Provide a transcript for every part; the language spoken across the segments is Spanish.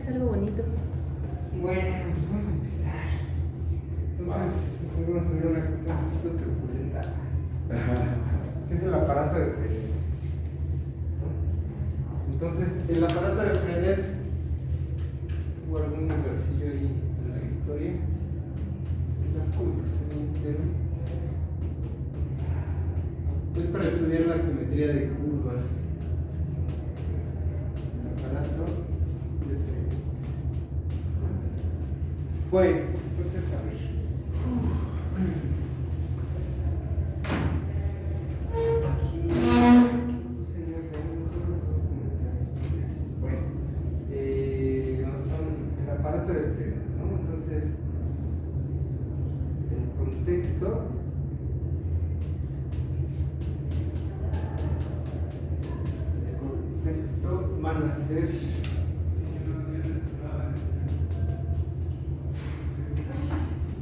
es algo bonito. Bueno, pues vamos a empezar. Entonces, vamos a ver una cosa un poquito turbulenta. Que es el aparato de Frenet. Entonces, el aparato de Frenet, hubo algún versillo ahí en la historia. La conversación entera. Es para estudiar la geometría de curvas. El aparato de Frenet. Bueno, entonces a ver. Aquí puse en el bueno, el aparato de Frenet, ¿no? Entonces, el contexto. Van a ser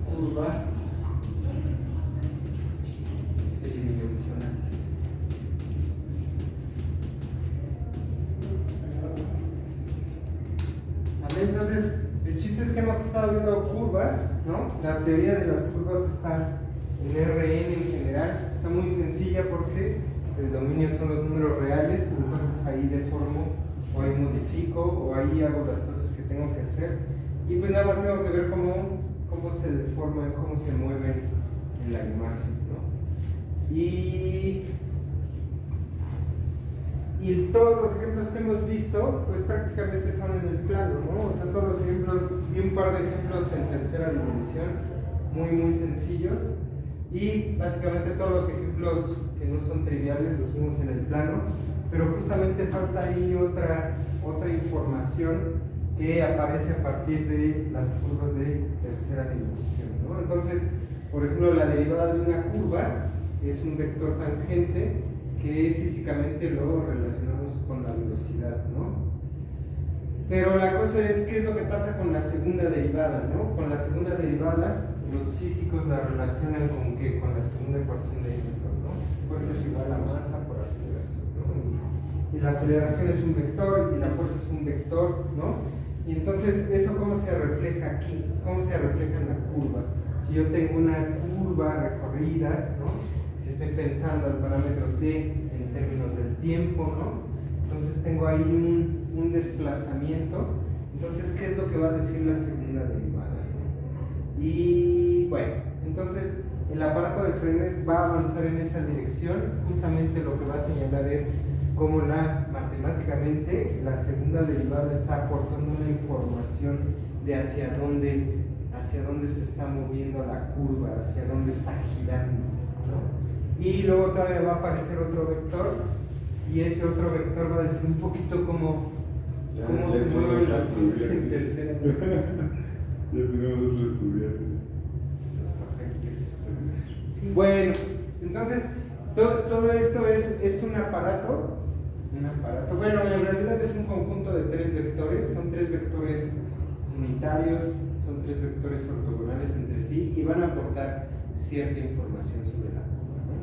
curvas tridimensionales. ¿Vale? Entonces, el chiste es que hemos estado viendo curvas, ¿no? La teoría de las curvas está en Rn en general, está muy sencilla porque el dominio son los números reales, entonces ahí deformo o ahí modifico o ahí hago las cosas que tengo que hacer y pues nada más tengo que ver cómo se deforman, cómo se mueven en la imagen, ¿no? Y todos los ejemplos que hemos visto pues prácticamente son en el plano, ¿no? O sea, todos los ejemplos, vi un par de ejemplos en tercera dimensión muy sencillos y básicamente todos los ejemplos que no son triviales los vimos en el plano, pero justamente falta ahí otra información que aparece a partir de las curvas de tercera dimensión, ¿no? Entonces, por ejemplo, la derivada de una curva es un vector tangente que físicamente lo relacionamos con la velocidad, ¿no? Pero la cosa es, ¿qué es lo que pasa con la segunda derivada, ¿no? Con la segunda derivada, los físicos la relacionan con ¿qué? Con la segunda ecuación de Newton, ¿no? Fuerza es igual a masa por aceleración, ¿no? Y la aceleración es un vector y la fuerza es un vector, ¿no? Y entonces, ¿eso cómo se refleja aquí? ¿Cómo se refleja en la curva? Si yo tengo una curva recorrida, ¿no? Si estoy pensando el parámetro t en términos del tiempo, ¿no? Entonces tengo ahí un desplazamiento. Entonces, ¿qué es lo que va a decir la segunda derivada, ¿no? Y bueno, entonces el aparato de Frenet va a avanzar en esa dirección. Justamente lo que va a señalar es cómo matemáticamente la segunda derivada está aportando una información de hacia dónde se está moviendo la curva, hacia dónde está girando, ¿no? Y luego todavía va a aparecer otro vector y ese otro vector va a decir un poquito cómo se mueven las cosas en tercera dimensión. Ya tenemos otro estudiante. Los papeles. Sí. Bueno, entonces todo esto es un aparato. Bueno, en realidad es un conjunto de tres vectores, son tres vectores unitarios, son tres vectores ortogonales entre sí y van a aportar cierta información sobre la curva, ¿no?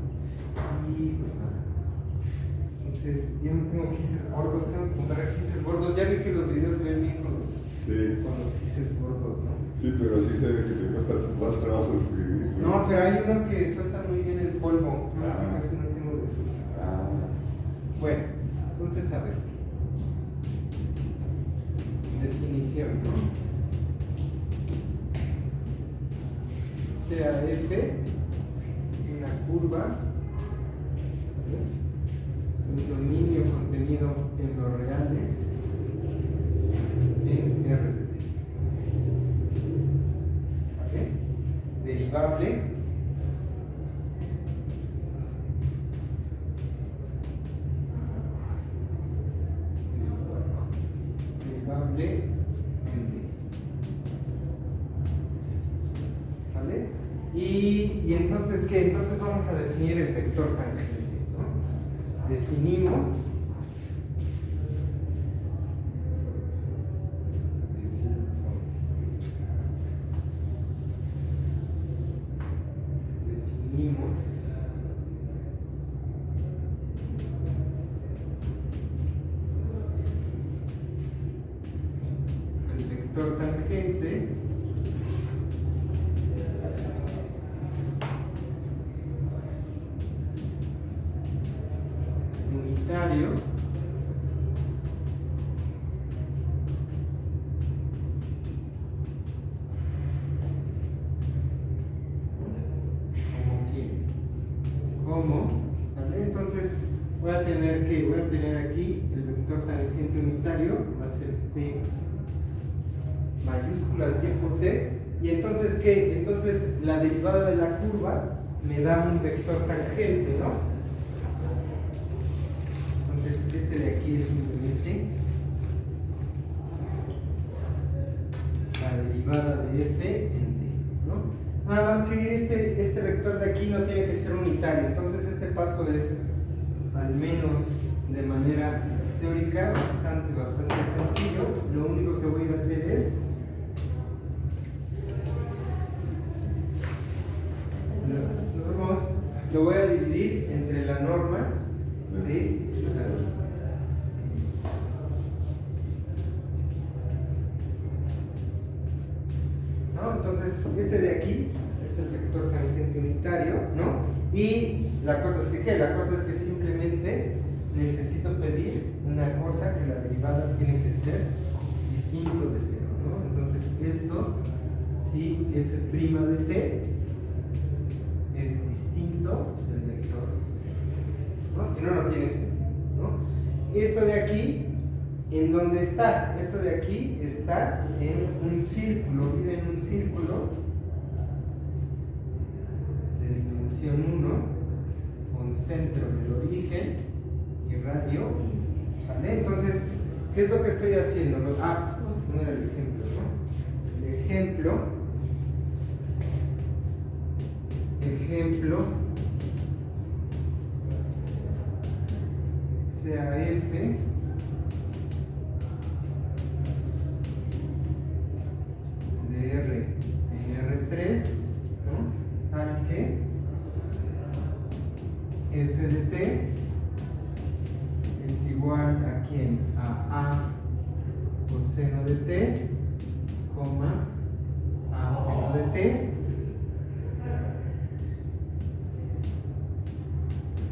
Y pues nada. Entonces, yo no tengo quises gordos, tengo que comprar quises gordos. Ya vi que los videos se ven bien con los quises gordos, ¿no? Sí, pero sí se ve que te cuesta más trabajo escribir, ¿no? No, pero hay unos que sueltan muy bien el polvo, no sé, casi no tengo de esos. Bueno, entonces a ver. Definición, ¿no? Sea F una curva, un dominio contenido en los reales en R de T. ¿Vale? Derivable en D. ¿Vale? Y entonces, ¿qué? Entonces vamos a definir el vector tangente, ¿no? Definimos vector tangente unitario como, ¿sale? Entonces voy a tener aquí el vector tangente unitario, va a ser t mayúscula al tiempo t, y entonces ¿qué? Entonces la derivada de la curva me da un vector tangente, ¿no? Entonces este de aquí es simplemente la derivada de f en t, ¿no? Nada más que este vector de aquí no tiene que ser unitario, entonces este paso es, al menos de manera teórica, bastante sencillo. Lo único que voy a hacer es lo voy a dividir entre la norma de ¿no? Entonces este de aquí es el vector tangente unitario, ¿no? Y la cosa es que ¿qué? La cosa es que simplemente necesito pedir una cosa, que la derivada tiene que ser distinto de cero, ¿no? Entonces esto, si f' de t es distinto del vector cero, ¿no? Si no, no tiene sentido, ¿no? Esto de aquí, ¿en dónde está? Esto de aquí está en un círculo, vive en un círculo de dimensión 1 con centro en el origen y radio 1, ¿sale? Entonces, ¿qué es lo que estoy haciendo? Pues vamos a poner el ejemplo, ¿no? El ejemplo sea f de R en R3, ¿no? Tal que f de t es igual a ¿quién? A coseno de t, coma a seno de t,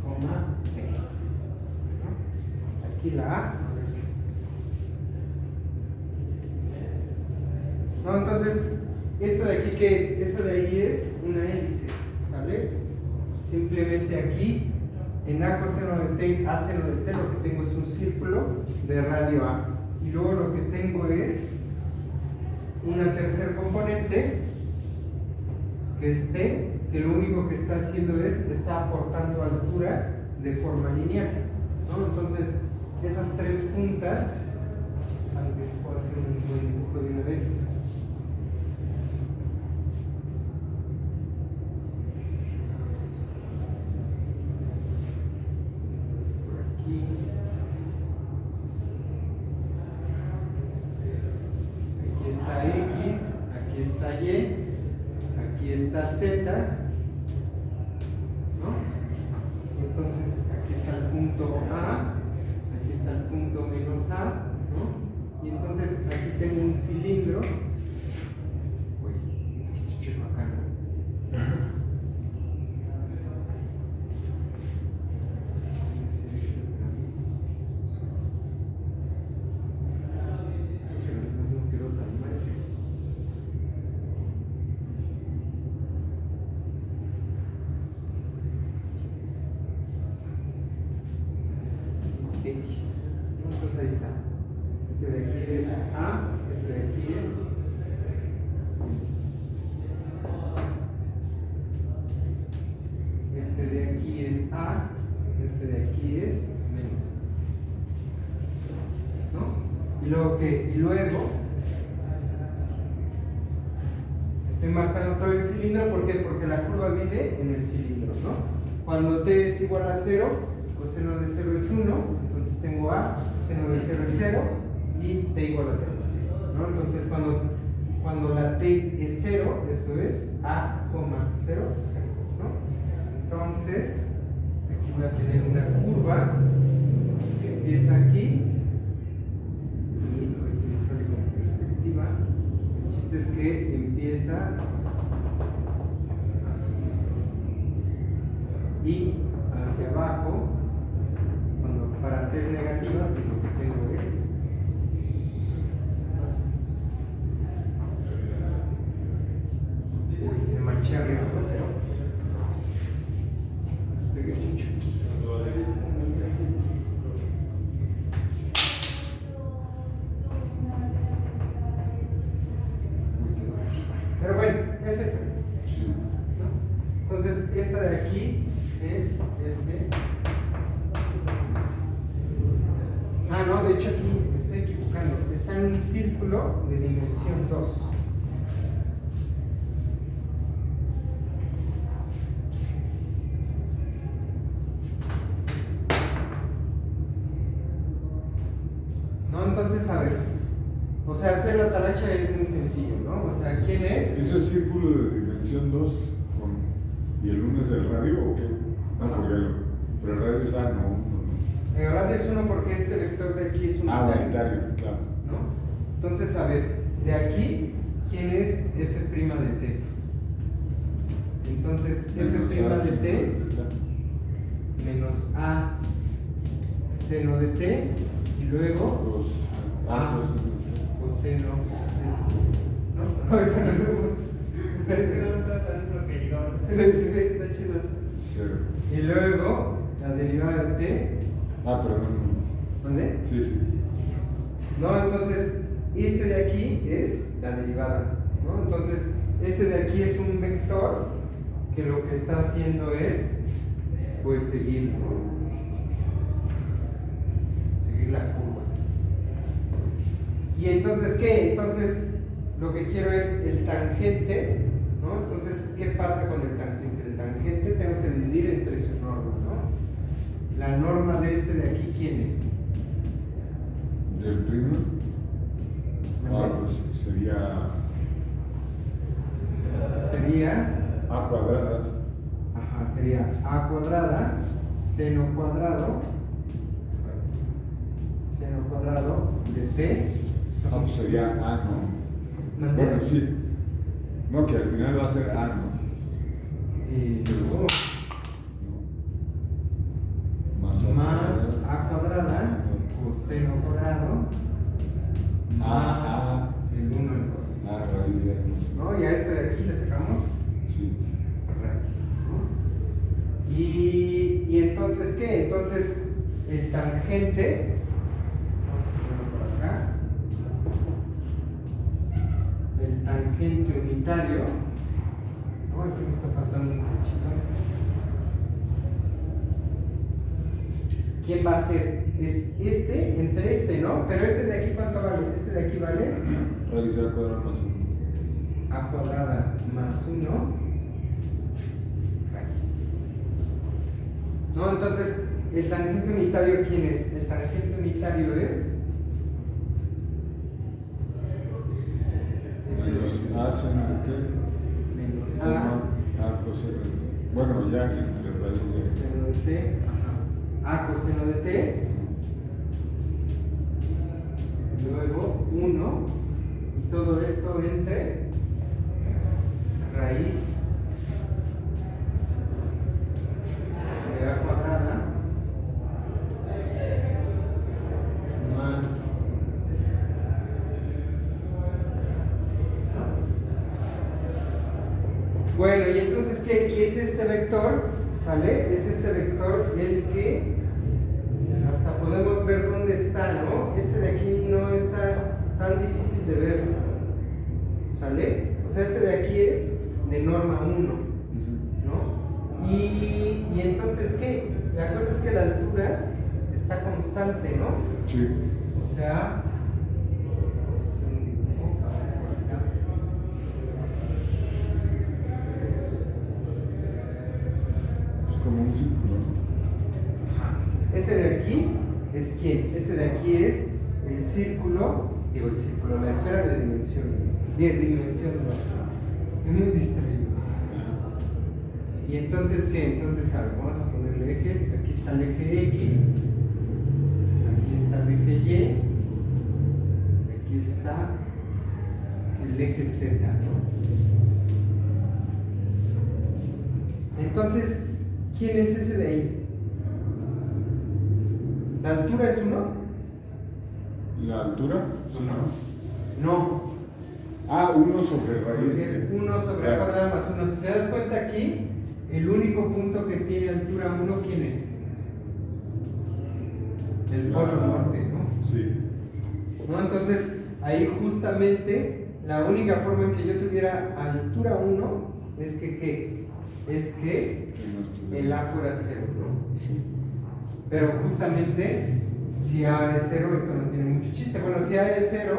coma t, ¿no? Aquí la a, ¿no? Entonces, ¿esto de aquí qué es? Eso de ahí es una hélice, ¿sale? Simplemente aquí, en a coseno de t, a seno de t, lo que tengo es un círculo de radio a. Y luego lo que tengo es una tercer componente, que es t, que lo único que está haciendo es, está aportando altura de forma lineal, ¿no? Entonces, esas tres puntas, tal vez puedo hacer un buen dibujo de una vez. Aquí está X, aquí está Y, aquí está Z, ¿no? Y entonces aquí está el punto A, aquí está el punto menos A, ¿no? Y entonces aquí tengo un cilindro. X. Entonces ahí está. Este de aquí es A, este de aquí es. Este de aquí es A, este de aquí es menos A, ¿no? Y luego ¿qué? Y luego estoy marcando todo el cilindro, ¿por qué? Porque la curva vive en el cilindro, ¿no? Cuando t es igual a 0, coseno de 0 es 1, entonces tengo a, seno de 0 es 0 y t igual a 0 es 0, ¿no? Entonces cuando la t es 0, esto es a, 0, 0, ¿no? Entonces aquí voy a tener una curva que empieza aquí y lo estoy visualizando con perspectiva. chiste es que empieza así. Y hacia abajo, cuando para T's negativas, pues lo que tengo es me manché arriba, pero despegué mucho aquí. Pero bueno, es esa. Sí. ¿No? Entonces, esta de aquí es F. Ah, no, de hecho aquí me estoy equivocando. Está en un círculo de dimensión 2. ¿No? Entonces, a ver. O sea, hacer la talacha es muy sencillo, ¿no? O sea, ¿quién es? ¿Ese círculo de dimensión 2 y el 1 es del radio o qué? No, porque pero el radio es A, no. El radio es 1 porque este vector de aquí es unitario. Unitario, claro. ¿No? Entonces, a ver, de aquí, ¿quién es f' de t? Entonces, f' de t menos a seno de t y luego a coseno de t. ¿No? Ahorita nos vemos. Sí, está chido. Cero. Y luego, la derivada de t. Perdón. ¿Dónde? Sí. No, entonces, este de aquí es la derivada, ¿no? Entonces, este de aquí es un vector que lo que está haciendo es, pues, seguir la curva. Y entonces, ¿qué? Entonces, lo que quiero es el tangente, ¿no? Entonces, ¿qué pasa con el tangente? El tangente tengo que dividir entre su norma, ¿no? La norma de este de aquí, ¿quién es? ¿Del primo? Pues sería A cuadrada. Ajá, sería A cuadrada, seno cuadrado de t. Pues sería A, ¿no? ¿Mandé? Bueno, sí. No, que al final va a ser A, ¿no? Más A cuadrada, coseno cuadrado, más el 1 al cuadrado. Raíz de ¿No? Y a este de aquí le sacamos sí. raíz, ¿no? Y entonces, ¿qué? Entonces, el tangente, vamos a ponerlo por acá, el tangente unitario, no, aquí me está faltando un cachito. ¿Quién va a ser? Es este entre este, ¿no? Pero este de aquí, ¿cuánto vale? Este de aquí vale raíz de A cuadrada más 1. A cuadrada más 1 raíz. ¿No? Entonces, ¿el tangente unitario quién es? El tangente unitario es Menos A seno de T. menos A coseno de T. Bueno, ya entre raíz de coseno de T. Ajá. A coseno de T. Luego 1. Y todo esto entre raíz de A cuadrada más bueno, y entonces ¿qué es este vector? ¿Sale? Es este vector el que hasta podemos ver dónde está, ¿no? Este de aquí no está tan difícil de ver, ¿sale? O sea, este de aquí es de norma 1, ¿no? Y entonces, ¿qué? La cosa es que la altura está constante, ¿no? Sí. O sea, vamos a hacer un dibujo por acá. Es como un círculo, ¿no? Ajá. Este de aquí es ¿quién? Este de aquí es el círculo, la esfera de dimensión 2. Muy distraído. Y entonces, ¿qué? Entonces, a ver, vamos a ponerle ejes. Aquí está el eje X. Aquí está el eje Y. Aquí está el el eje Z, ¿no? Entonces, ¿quién es ese de ahí? ¿La altura es 1? ¿La altura? Sí, ¿no? No. Ah, 1 sobre raíz. Es 1 sobre A cuadrada más 1. Si te das cuenta aquí, el único punto que tiene altura 1, ¿quién es? El polo norte, ¿no? Sí. ¿No? Entonces, ahí justamente la única forma en que yo tuviera altura 1 es que, ¿qué? Es que el A fuera 0, ¿no? Sí. Pero justamente, si A es 0, esto no tiene mucho chiste. Bueno, si A es 0,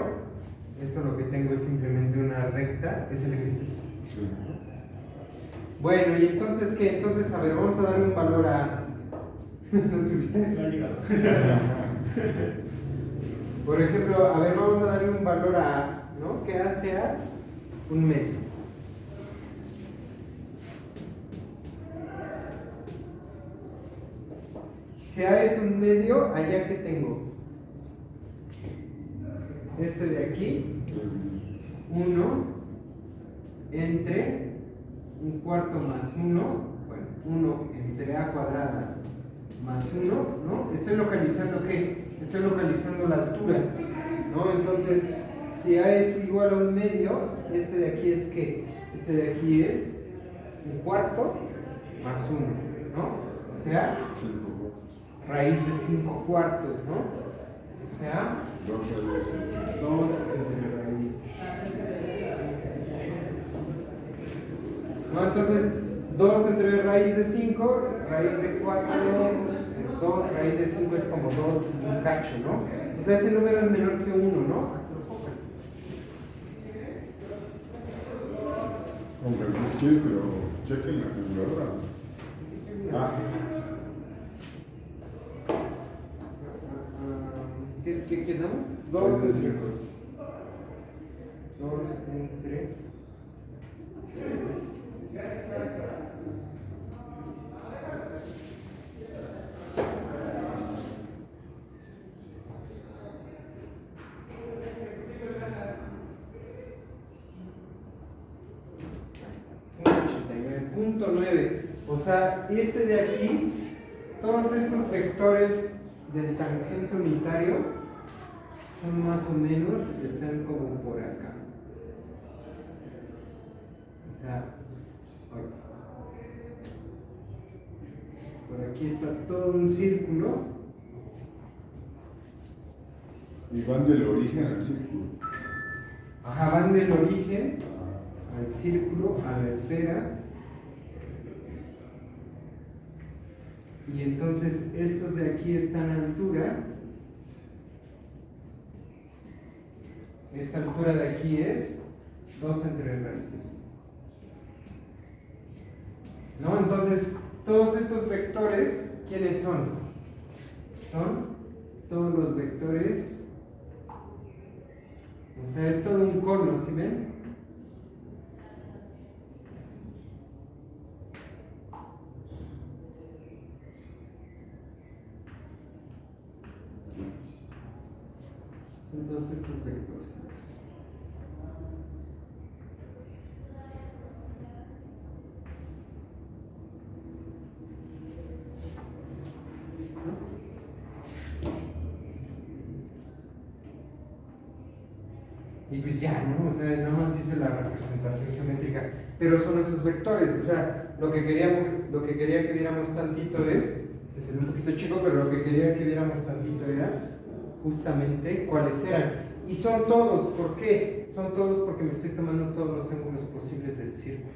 esto lo que tengo es simplemente una recta, es el eje Z. Sí. Bueno, y entonces, ¿qué? Entonces, a ver, vamos a darle un valor a... ¿No tuviste? No ha llegado. Por ejemplo, a ver, vamos a darle un valor a A, ¿no? ¿Qué hace A? Un metro. Si A es un medio, ¿allá qué tengo? Este de aquí, 1 entre un cuarto más 1, bueno, 1 entre A cuadrada más 1, ¿no? Estoy localizando ¿qué? Estoy localizando la altura, ¿no? Entonces, si A es igual a un medio, este de aquí es ¿qué? Este de aquí es un cuarto más 1, ¿no? O sea, 5 raíz de 5 cuartos, ¿no? O sea, 2 raíces. 2 entre raíz. ¿No? Entonces, 2 entre raíz de 5, raíz de 4, 2, raíz de 5 es como 2 y un cacho, ¿no? O sea, ese número es menor que 1, ¿no? Hasta lo pongan. Hombre, no quieres, pero chequen la calculadora. Ah, ¿Qué damos? 2 entre 2 entre 3. Punto 9. O sea, este de aquí, todos estos vectores del tangente unitario son más o menos, están como por acá. O sea, por aquí está todo un círculo. y van del origen al círculo. Ajá, van del origen al círculo, a la esfera. Y entonces estos de aquí están a altura. Esta altura de aquí es 2 entre raíz de 5. ¿No? Entonces, todos estos vectores, ¿quiénes son? Son todos los vectores. O sea, es todo un cono, ¿sí ven? Son todos estos vectores. Y pues ya, ¿no? O sea, nada más hice la representación geométrica, pero son esos vectores. O sea, lo que quería que viéramos tantito es un poquito chico, pero lo que quería que viéramos tantito era justamente cuáles eran. Y son todos, ¿por qué? Son todos porque me estoy tomando todos los ángulos posibles del círculo.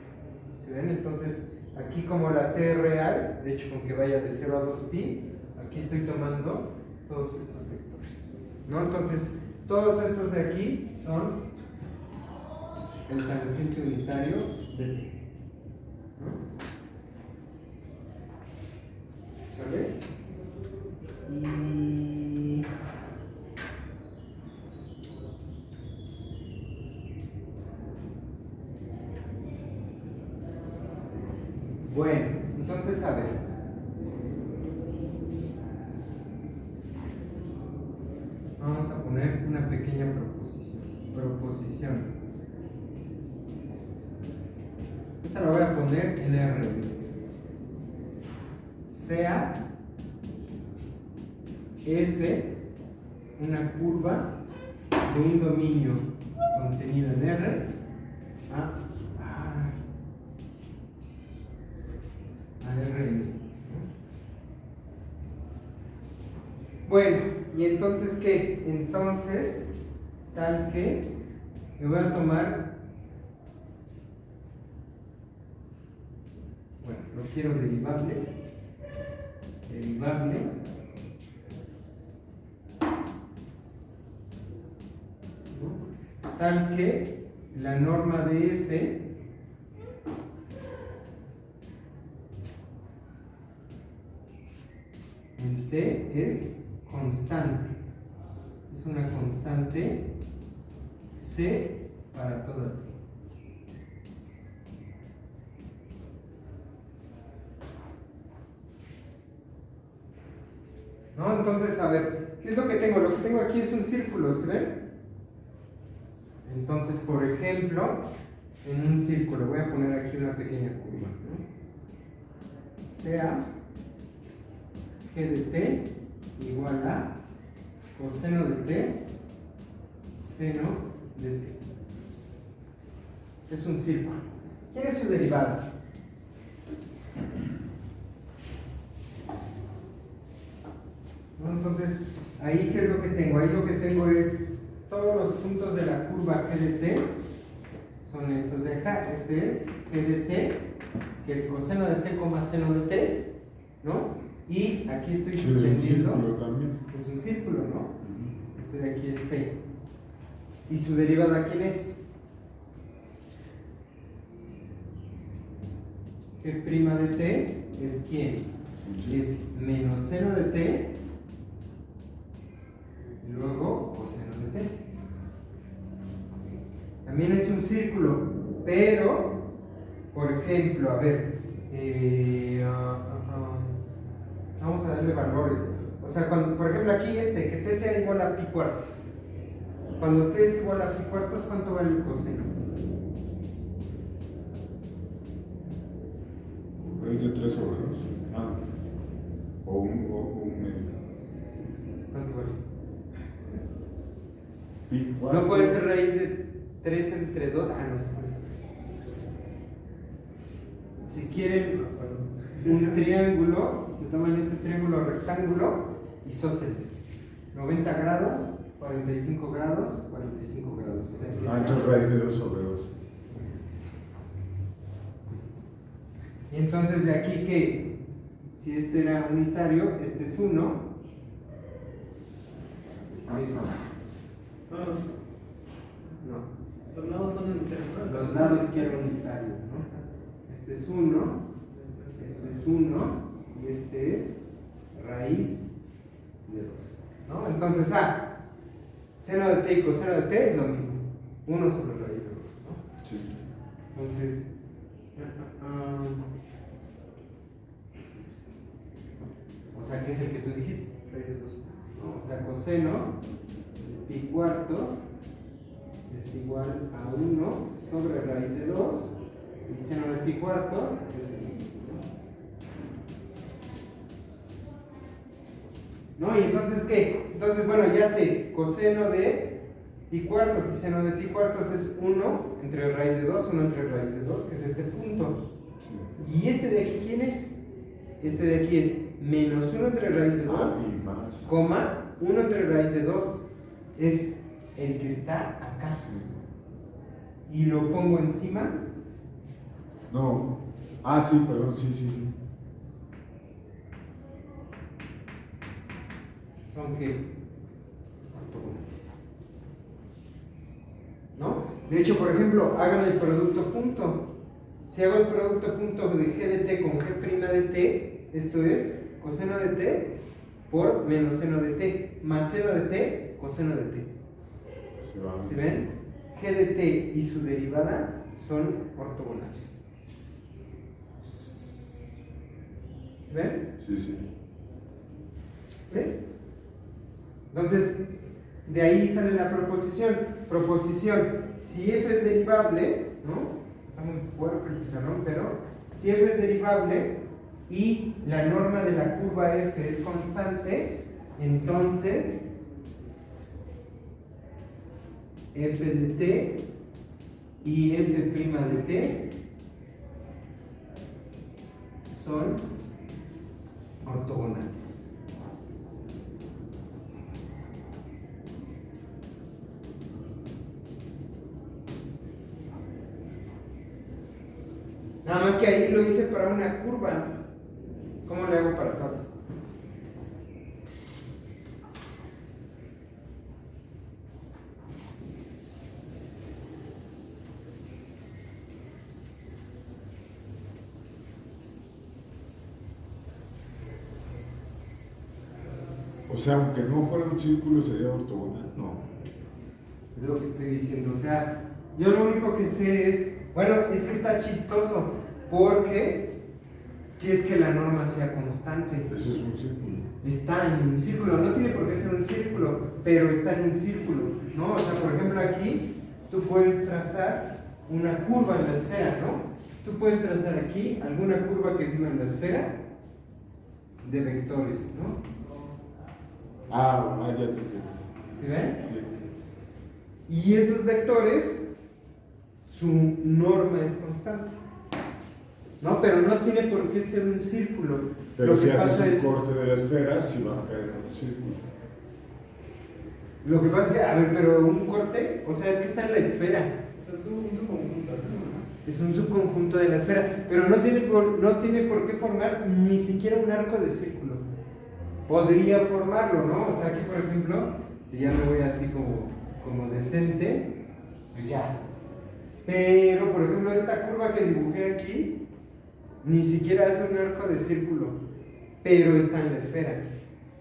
¿Se ven? Entonces, aquí como la T es real, de hecho con que vaya de 0 a 2pi, aquí estoy tomando todos estos vectores, ¿no? Entonces, todos estos de aquí son el tangente unitario de T, ¿no? ¿Sale? Y... bueno, entonces a ver. Vamos a poner una pequeña proposición. esta la voy a poner en R. Sea F una curva de un dominio contenido en R a Rn. Bueno, ¿y entonces qué? Entonces, tal que me voy a tomar, bueno, lo quiero derivable, ¿no? Tal que la norma de F en T es constante, es una constante C para toda T. ¿No? Entonces, a ver, ¿qué es lo que tengo? Lo que tengo aquí es un círculo, ¿se ven? Entonces, por ejemplo, en un círculo, voy a poner aquí una pequeña curva, ¿no? Sea G de T igual a coseno de T seno de T. Es un círculo. ¿Quién es su derivada? ¿No? Entonces, ahí ¿qué es lo que tengo? Ahí lo que tengo es todos los puntos de la curva G de T son estos de acá. Este es G de T, que es coseno de T, seno de T, ¿no? Y aquí estoy subtendiendo. Es un círculo, ¿no? Este de aquí es T. ¿Y su derivada quién es? G' de T es ¿quién? Es menos seno de T y luego coseno de T. También es un círculo, pero, por ejemplo, a ver, vamos a darle valores. O sea, cuando, por ejemplo, aquí que T sea igual a pi cuartos. Cuando T es igual a pi cuartos, ¿cuánto vale el coseno? Es de 3 sobre 2. O un medio. ¿Cuánto vale? Pi cuartos. No puede ser raíz de 3 entre 2. No se puede ser. Si quieren un triángulo, se toman este triángulo rectángulo isósceles. 90 grados, 45 grados, 45 grados. O sea, entonces raíz de 2 sobre 2. Y entonces de aquí que, si este era unitario, este es 1. No. Los lados son unitarios. Los lados quiero unitario, ¿no? Este es 1, este es 1 y este es raíz de 2, ¿no? Entonces, seno de T y coseno de T es lo mismo. 1 sobre raíz de 2, ¿no? Sí. Entonces, o sea, ¿qué es el que tú dijiste? Raíz de 2. ¿No? O sea, coseno de pi cuartos es igual a 1 sobre raíz de 2 y seno de pi cuartos es el mismo, ¿no? ¿Y entonces qué? Entonces, bueno, ya sé, coseno de pi cuartos y seno de pi cuartos es 1 entre raíz de 2, 1 entre raíz de 2, que es este punto. ¿Y este de aquí quién es? Este de aquí es menos 1 entre raíz de 2, coma 1 entre raíz de 2. Es el que está acá. Y lo pongo encima. No. Sí, perdón, sí. Son que ortogonales, ¿no? De hecho, por ejemplo, hagan el producto punto. Si hago el producto punto de G de T con G' de T, esto es coseno de T por menos seno de T, más seno de T, coseno de T. ¿Sí ven? G de T y su derivada son ortogonales. ¿Sí ven? Sí. ¿Sí? Entonces, de ahí sale la proposición. Proposición, si f es derivable, ¿no? está muy puerco el pizarrón, pero si f es derivable y la norma de la curva f es constante, entonces f de t y f' de t son ortogonales. Nada más que ahí lo hice para una curva. ¿Cómo le hago para todas las curvas? O sea, aunque no fuera un círculo, sería ortogonal. No. Es lo que estoy diciendo. O sea, yo lo único que sé es, bueno, es que está chistoso, porque es que la norma sea constante. Eso es un círculo. Está en un círculo, no tiene por qué ser un círculo, pero está en un círculo, ¿no? O sea, por ejemplo, aquí tú puedes trazar una curva en la esfera, ¿no? Tú puedes trazar aquí alguna curva que viva en la esfera de vectores, ¿no? Ya te entiendo. ¿Sí ven? Sí. Y esos vectores, su norma es constante. No, pero no tiene por qué ser un círculo. Pero Lo que si haces pasa un es, corte de la esfera, sí va a caer en un círculo. lo que pasa es que, a ver, pero un corte, o sea, es que está en la esfera. O sea, tú un subconjunto, ¿no? Es un subconjunto de la esfera, pero no tiene por qué formar ni siquiera un arco de círculo. Podría formarlo, ¿no? O sea, aquí, por ejemplo, si ya me voy así como decente, pues ya. Pero, por ejemplo, esta curva que dibujé aquí, ni siquiera hace un arco de círculo, pero está en la esfera,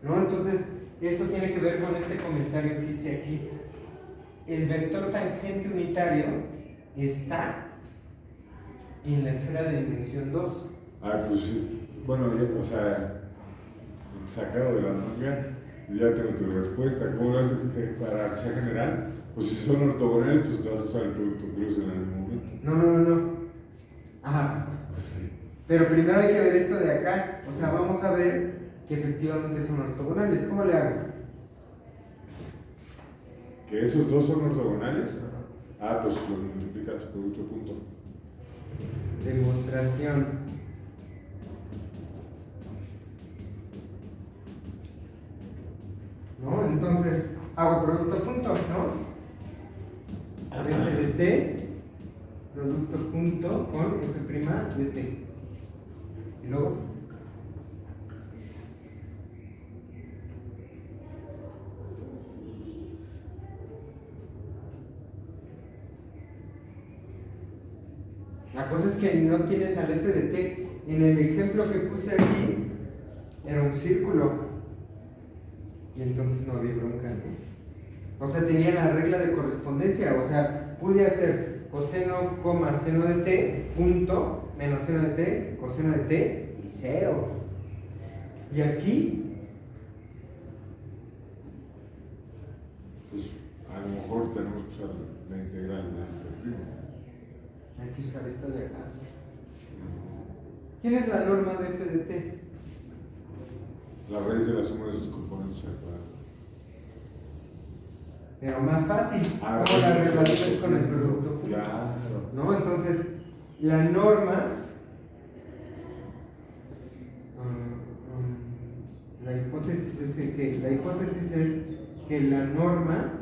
¿no? Entonces, eso tiene que ver con este comentario que hice aquí. El vector tangente unitario está en la esfera de dimensión 2. Pues sí. Bueno, o sea, sacado de la manga, ya tengo tu respuesta. ¿Cómo lo haces para que sea general? Pues si son ortogonales, pues te vas a usar el producto cruz en algún momento. No. Ajá, Pues sí. pero primero hay que ver esto de acá. O sea, vamos a ver que efectivamente son ortogonales. ¿Cómo le hago? ¿Que esos dos son ortogonales? Pues los multiplicas producto punto. Demostración. ¿No? Entonces, hago producto punto, ¿no? F de t, producto punto con f' de t. Y luego, la cosa es que no tienes al f de t. En el ejemplo que puse aquí, era un círculo. Y entonces no había bronca, ¿no? O sea, tenía la regla de correspondencia. O sea, pude hacer coseno, seno de t, punto, menos seno de t, coseno de t, y 0. Y aquí, Pues a lo mejor tenemos que usar la integral de f'. hay que usar esta de acá. ¿Quién es la norma de f de t? La raíz de la suma de sus componentes separados. Pero más fácil, Ah, como la sí. relación con el producto punto. Claro. ¿No? Entonces, la norma, la hipótesis es que la norma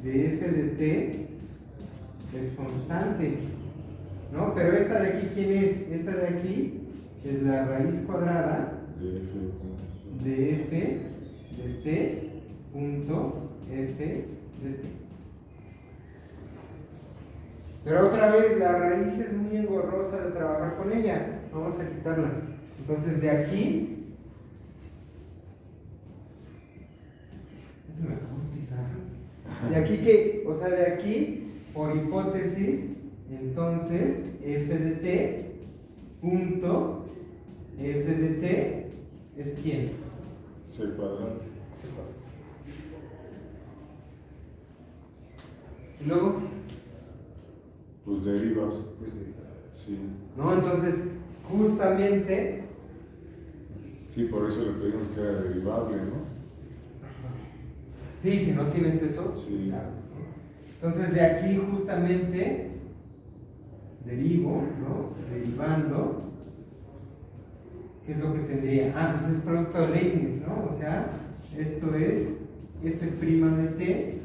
de f de t es constante, ¿no? Pero esta de aquí, ¿quién es? Esta de aquí es la raíz cuadrada De f punto. de f de t punto f de t. Pero otra vez, la raíz es muy engorrosa de trabajar con ella. Vamos a quitarla. Entonces, de aquí, se me acabó el pizarro. De aquí que, o sea, de aquí, por hipótesis, entonces, f de t punto f de t es quién. C cuadrado. Y luego, Pues derivas. Pues Sí. ¿no? Entonces, justamente, Sí, por eso le pedimos que era derivable, ¿no? sí, si no tienes eso, Sí. exacto, ¿no? Entonces, de aquí justamente derivo, ¿no? Derivando, ¿qué es lo que tendría? Ah, pues es producto de Leibniz, ¿no? O sea, esto es f' de t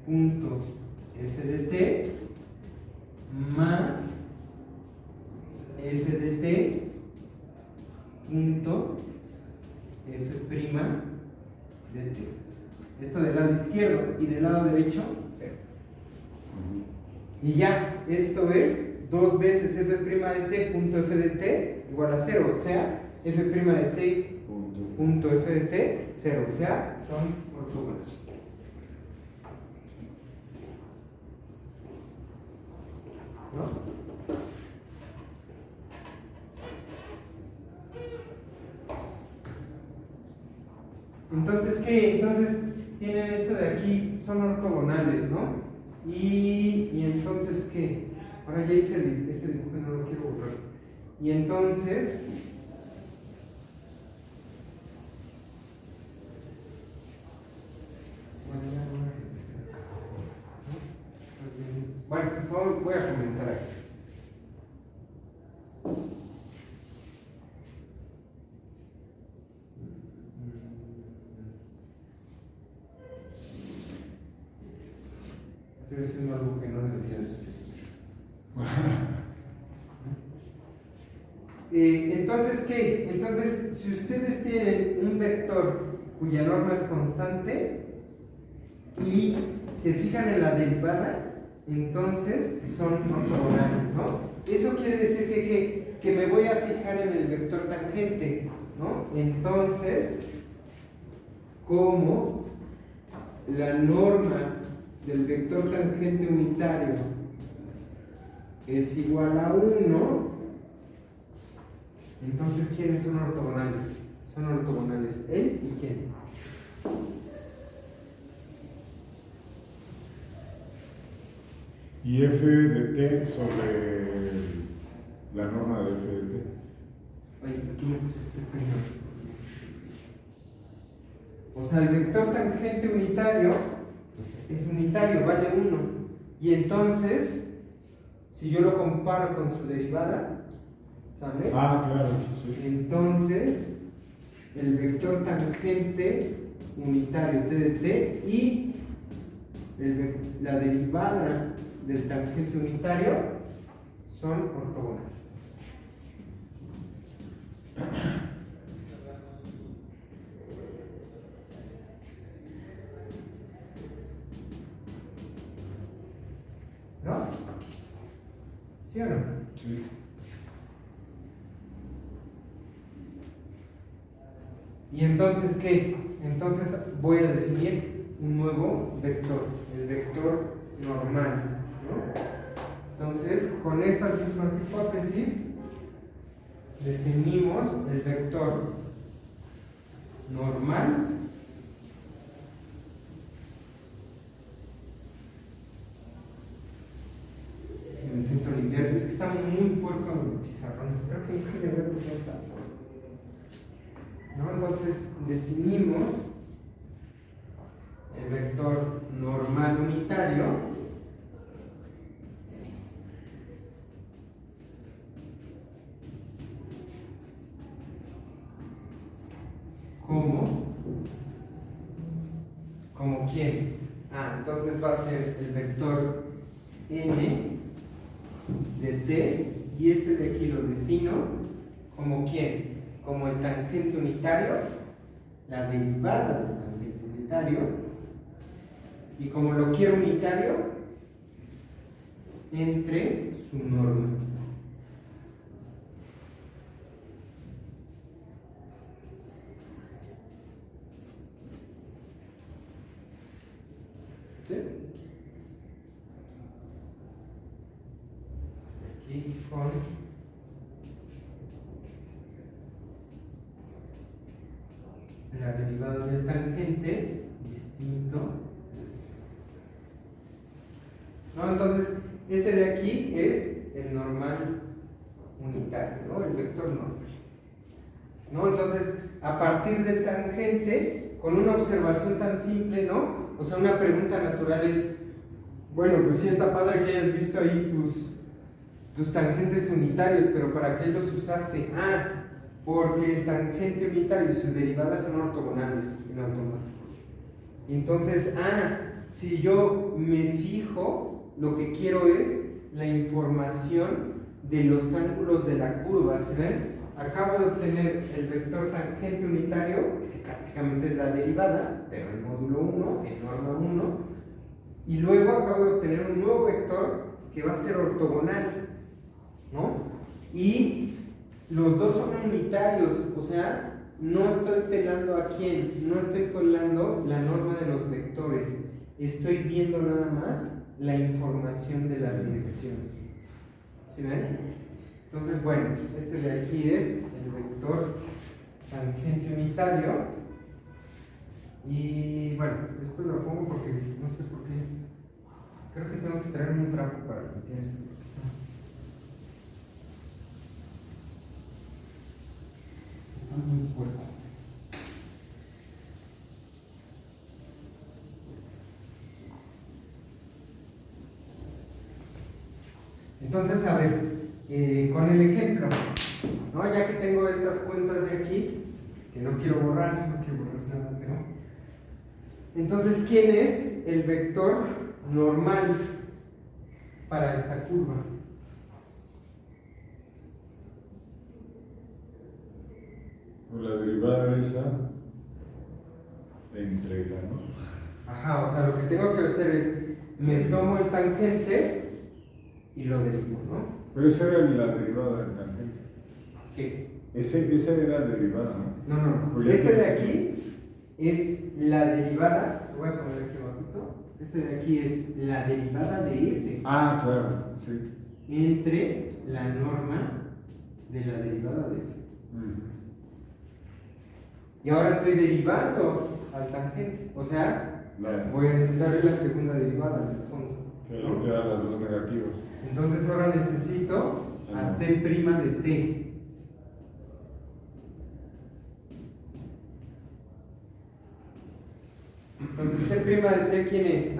punto f de t más f de t punto f' de t. Esto del lado izquierdo y del lado derecho, 0. Y ya, esto es 2 veces f' de t punto f de t igual a 0, o sea, f' de t punto f de t, 0, o sea, son ortogonales. ¿No? Entonces, ¿qué? Entonces, tienen esto de aquí, son ortogonales, ¿no? Y entonces, ¿qué? Ahora ya hice ese dibujo y no lo quiero borrar. Y entonces, bueno, ya voy a empezar. ¿No? Bueno, voy a comentar aquí. Estoy haciendo algo que no debería de hacer. Entonces, ¿qué? Entonces, si ustedes tienen un vector cuya norma es constante y se fijan en la derivada, entonces son ortogonales, ¿no? Eso quiere decir que me voy a fijar en el vector tangente, ¿no? Entonces, como la norma del vector tangente unitario es igual a 1, entonces ¿quiénes son ortogonales? Son ortogonales él y quién. Y f de t sobre la norma de f de t. Oye, aquí le puse T primero. O sea, el vector tangente unitario pues, es unitario, vale 1. Y entonces, si yo lo comparo con su derivada, ¿sale? Ah, claro, sí. Entonces, el vector tangente unitario t de t y la derivada del tangente unitario son ortogonales. ¿No? ¿Sí o no? Sí. ¿Y entonces qué? Entonces voy a definir un nuevo vector, el vector normal, ¿no? Entonces, con estas mismas hipótesis, definimos el vector normal me intento limpiar, es que está muy puerco en el pizarrón, creo que nunca me había tocado tanto. ¿No? Entonces definimos el vector normal unitario como ¿quién? Ah, entonces va a ser el vector n de t y este de aquí lo defino como ¿quién? Como el tangente unitario, la derivada del tangente unitario, y como lo quiero unitario, entre su norma. ¿Sí? Aquí con la derivada del tangente distinto de cero. ¿No? Entonces, Este de aquí es el normal unitario, ¿no? El vector normal, ¿no? Entonces, a partir del tangente, con una observación tan simple, ¿no? O sea, una pregunta natural es, bueno, pues sí está padre que hayas visto ahí tus tangentes unitarios, pero ¿para qué los usaste? Ah, porque el tangente unitario y sus derivadas son ortogonales en automático. Entonces, si yo me fijo, lo que quiero es la información de los ángulos de la curva, ¿se ven? Acabo de obtener el vector tangente unitario, que prácticamente es la derivada, pero en módulo 1, en norma 1, y luego acabo de obtener un nuevo vector que va a ser ortogonal, ¿no? Y los dos son unitarios, o sea, no estoy pelando a quién, no estoy pelando la norma de los vectores, estoy viendo nada más la información de las direcciones. ¿Sí ven? Entonces, bueno, este de aquí es el vector tangente unitario. Y bueno, después lo pongo porque no sé por qué. Creo que tengo que traer un trapo para limpiar esto. Está muy fuerte. Entonces, a ver, con el ejemplo, ¿no? Ya que tengo estas cuentas de aquí, que no quiero borrar nada, ¿no? Entonces, ¿quién es el vector normal para esta curva? La derivada esa entre la, ¿no? Ajá, o sea, lo que tengo que hacer es, me tomo el tangente y lo derivo, ¿no? Pero esa era la derivada del tangente. ¿Qué? Esa era la derivada, ¿no? No. Pues ya Este de tienes- aquí es la derivada, lo voy a poner aquí abajito. Este de aquí es la derivada de f claro, sí. entre la norma de la derivada de f. Y ahora estoy derivando al tangente, o sea, voy a necesitar la segunda derivada en el fondo. Que no te dan las dos negativas. Entonces ahora necesito a t' de t. Entonces t' de t, ¿quién es?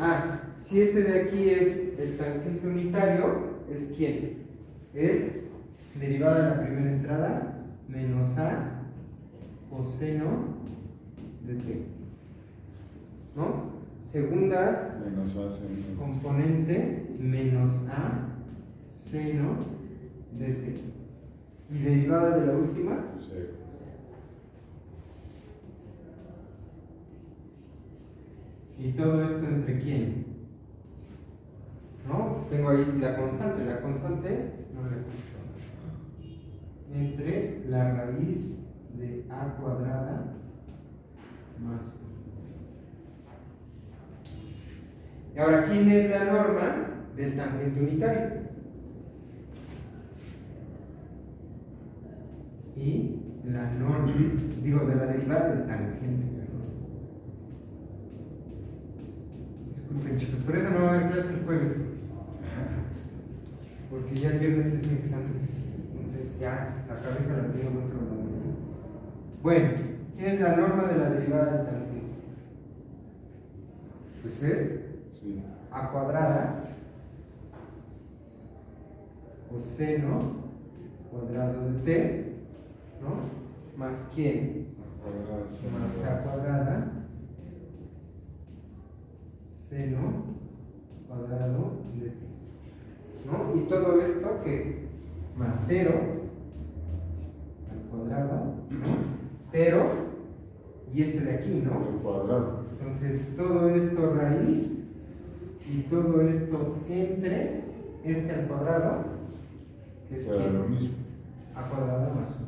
Si este de aquí es el tangente unitario, ¿es quién? Es derivada de la primera entrada menos a coseno de t, ¿no? Segunda Menos a seno. componente menos a seno de t. ¿Y derivada de la última? Sí. ¿Y todo esto entre quién? ¿No? Tengo ahí la constante no la he entre la raíz de a cuadrada más 1. Y ahora, ¿quién es la norma del tangente unitario? Y la norma, de la derivada del tangente, perdón. Disculpen, chicos, por eso no va a haber clase el jueves, porque ya el viernes es mi examen. Entonces ya la cabeza la tengo en otro lado, ¿no? Bueno, ¿quién es la norma de la derivada del tangente? Pues es a cuadrada coseno cuadrado de t, ¿no? Más quién? Más a cuadrada seno cuadrado de t, ¿no? Y todo esto que más 0 al cuadrado, ¿no? Pero, y este de aquí, ¿no? El cuadrado. Entonces, todo esto raíz y todo esto entre este al cuadrado, que es Era lo mismo. a cuadrado más 1.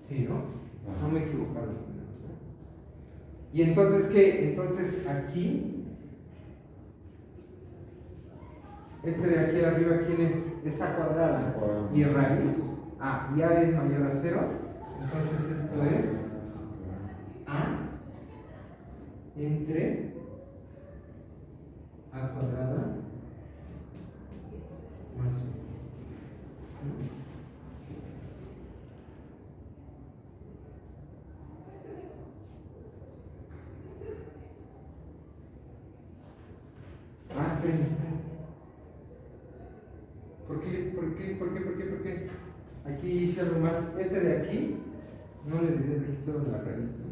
Sí, ¿no? No me he equivocado. Y entonces, ¿qué? Entonces, aquí, este de aquí arriba, ¿quién es? Es a cuadrada. Y raíz, y a es mayor a 0. Entonces, esto es a entre a cuadrada más 1. Esperen. ¿Por qué? Aquí hice algo más. Este de aquí, no le debí haber quitado la raíz, ¿no?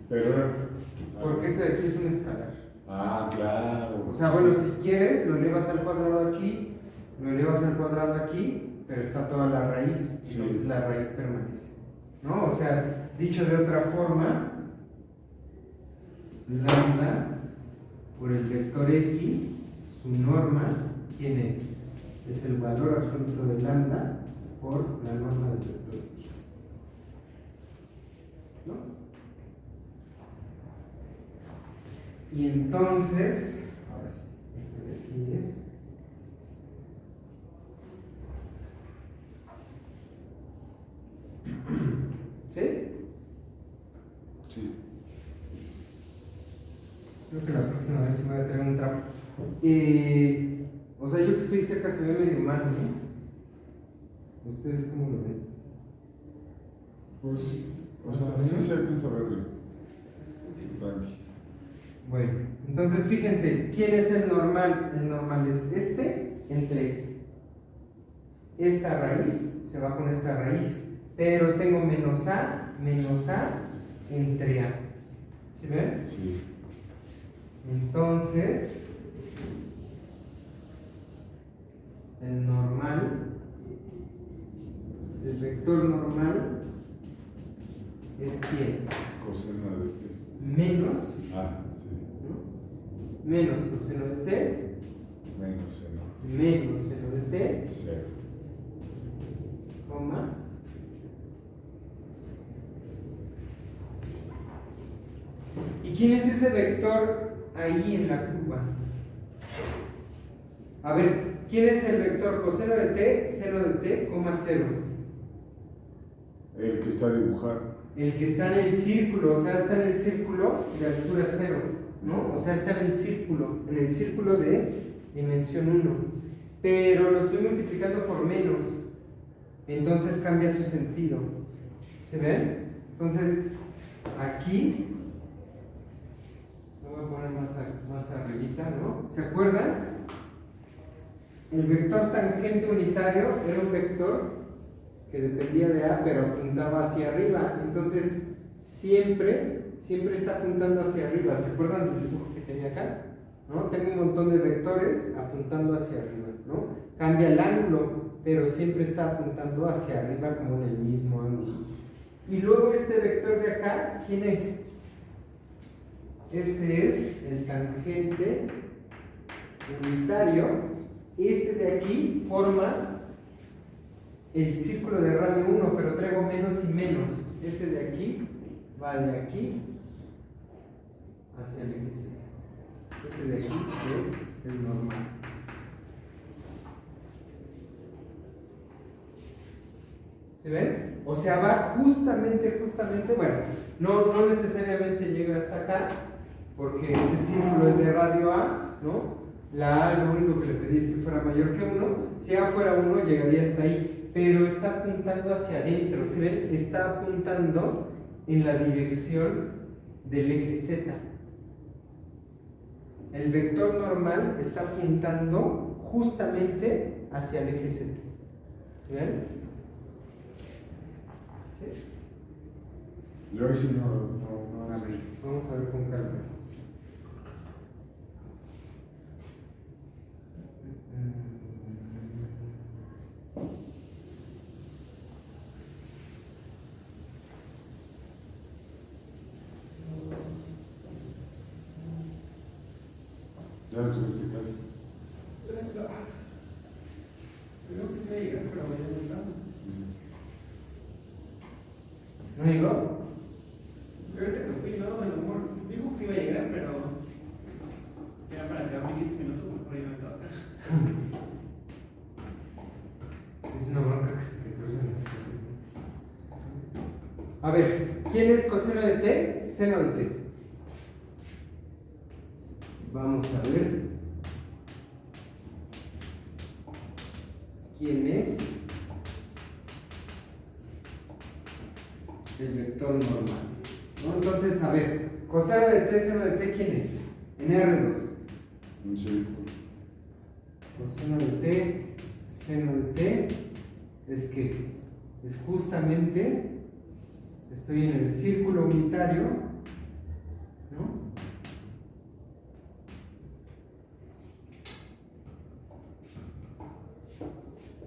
Pero. Porque este de aquí es un escalar. Ah, claro. O sea, bueno, si quieres, lo elevas al cuadrado aquí, lo elevas al cuadrado aquí, pero está toda la raíz, entonces la raíz permanece, ¿no? O sea, dicho de otra forma, lambda por el vector x, su norma, ¿quién es? Es el valor absoluto de lambda por la norma del vector x, ¿no? Y entonces, ahora sí, este de aquí es ¿sí? Sí. Creo que la próxima vez sí voy a tener un trapo. O sea, yo que estoy cerca se ve medio mal, ¿no? ¿Ustedes cómo lo ven? Pues, o sea, sí se alcanza a verlo. Tranqui. Bueno, entonces fíjense, ¿quién es el normal? El normal es este entre este. Esta raíz se va con esta raíz, pero tengo menos a entre a. ¿Sí ven? Sí. Entonces, el normal, el vector normal es quién? Coseno de t. Menos, Ah, sí. ¿no? Menos coseno de t, Menos seno. menos seno de t, Cero. coma. ¿Y quién es ese vector ahí en la curva? A ver, ¿quién es el vector coseno de t, seno de t, coma 0? El que está dibujado. El que está en el círculo, o sea, está en el círculo de altura 0, ¿no? O sea, está en el círculo de dimensión 1. Pero lo estoy multiplicando por menos, entonces cambia su sentido. ¿Se ven? Entonces, aquí, lo voy a poner más arribita, ¿no? ¿Se acuerdan? El vector tangente unitario era un vector que dependía de A, pero apuntaba hacia arriba. Entonces, siempre está apuntando hacia arriba. ¿Se acuerdan del dibujo que tenía acá? ¿No? Tengo un montón de vectores apuntando hacia arriba, ¿no? Cambia el ángulo, pero siempre está apuntando hacia arriba como en el mismo ángulo. Y luego este vector de acá, ¿quién es? Este es el tangente unitario. Este de aquí forma el círculo de radio 1, pero traigo menos y menos. Este de aquí va de aquí hacia el eje C. Este de aquí es el normal. ¿Se ven? O sea, va justamente, bueno, no necesariamente llega hasta acá, porque ese círculo es de radio A, ¿no? La A lo único que le pedí es que fuera mayor que 1. Si A fuera 1, llegaría hasta ahí, pero está apuntando hacia adentro. ¿Se ven? Está apuntando en la dirección del eje Z. El vector normal está apuntando justamente hacia el eje Z. ¿Se ven? Yo ahí sí no. A ver, vamos a ver con calma eso. Ya no tuviste clase. Creo que sí va a llegar, pero vaya a ¿No llegó? ahorita que fui, no, a lo mejor dijo que sí iba a llegar, pero ya para quedarme 15 minutos, mejor ya me toca. Es una bronca que se te cruzan las cosas. A ver, ¿quién es coseno de t? Seno de t. vamos a ver quién es el vector normal, ¿no? Entonces, a ver, coseno de t, seno de t, ¿quién es? En R2. Un círculo. Coseno de t, seno de t, es que es justamente, estoy en el círculo unitario, ¿no?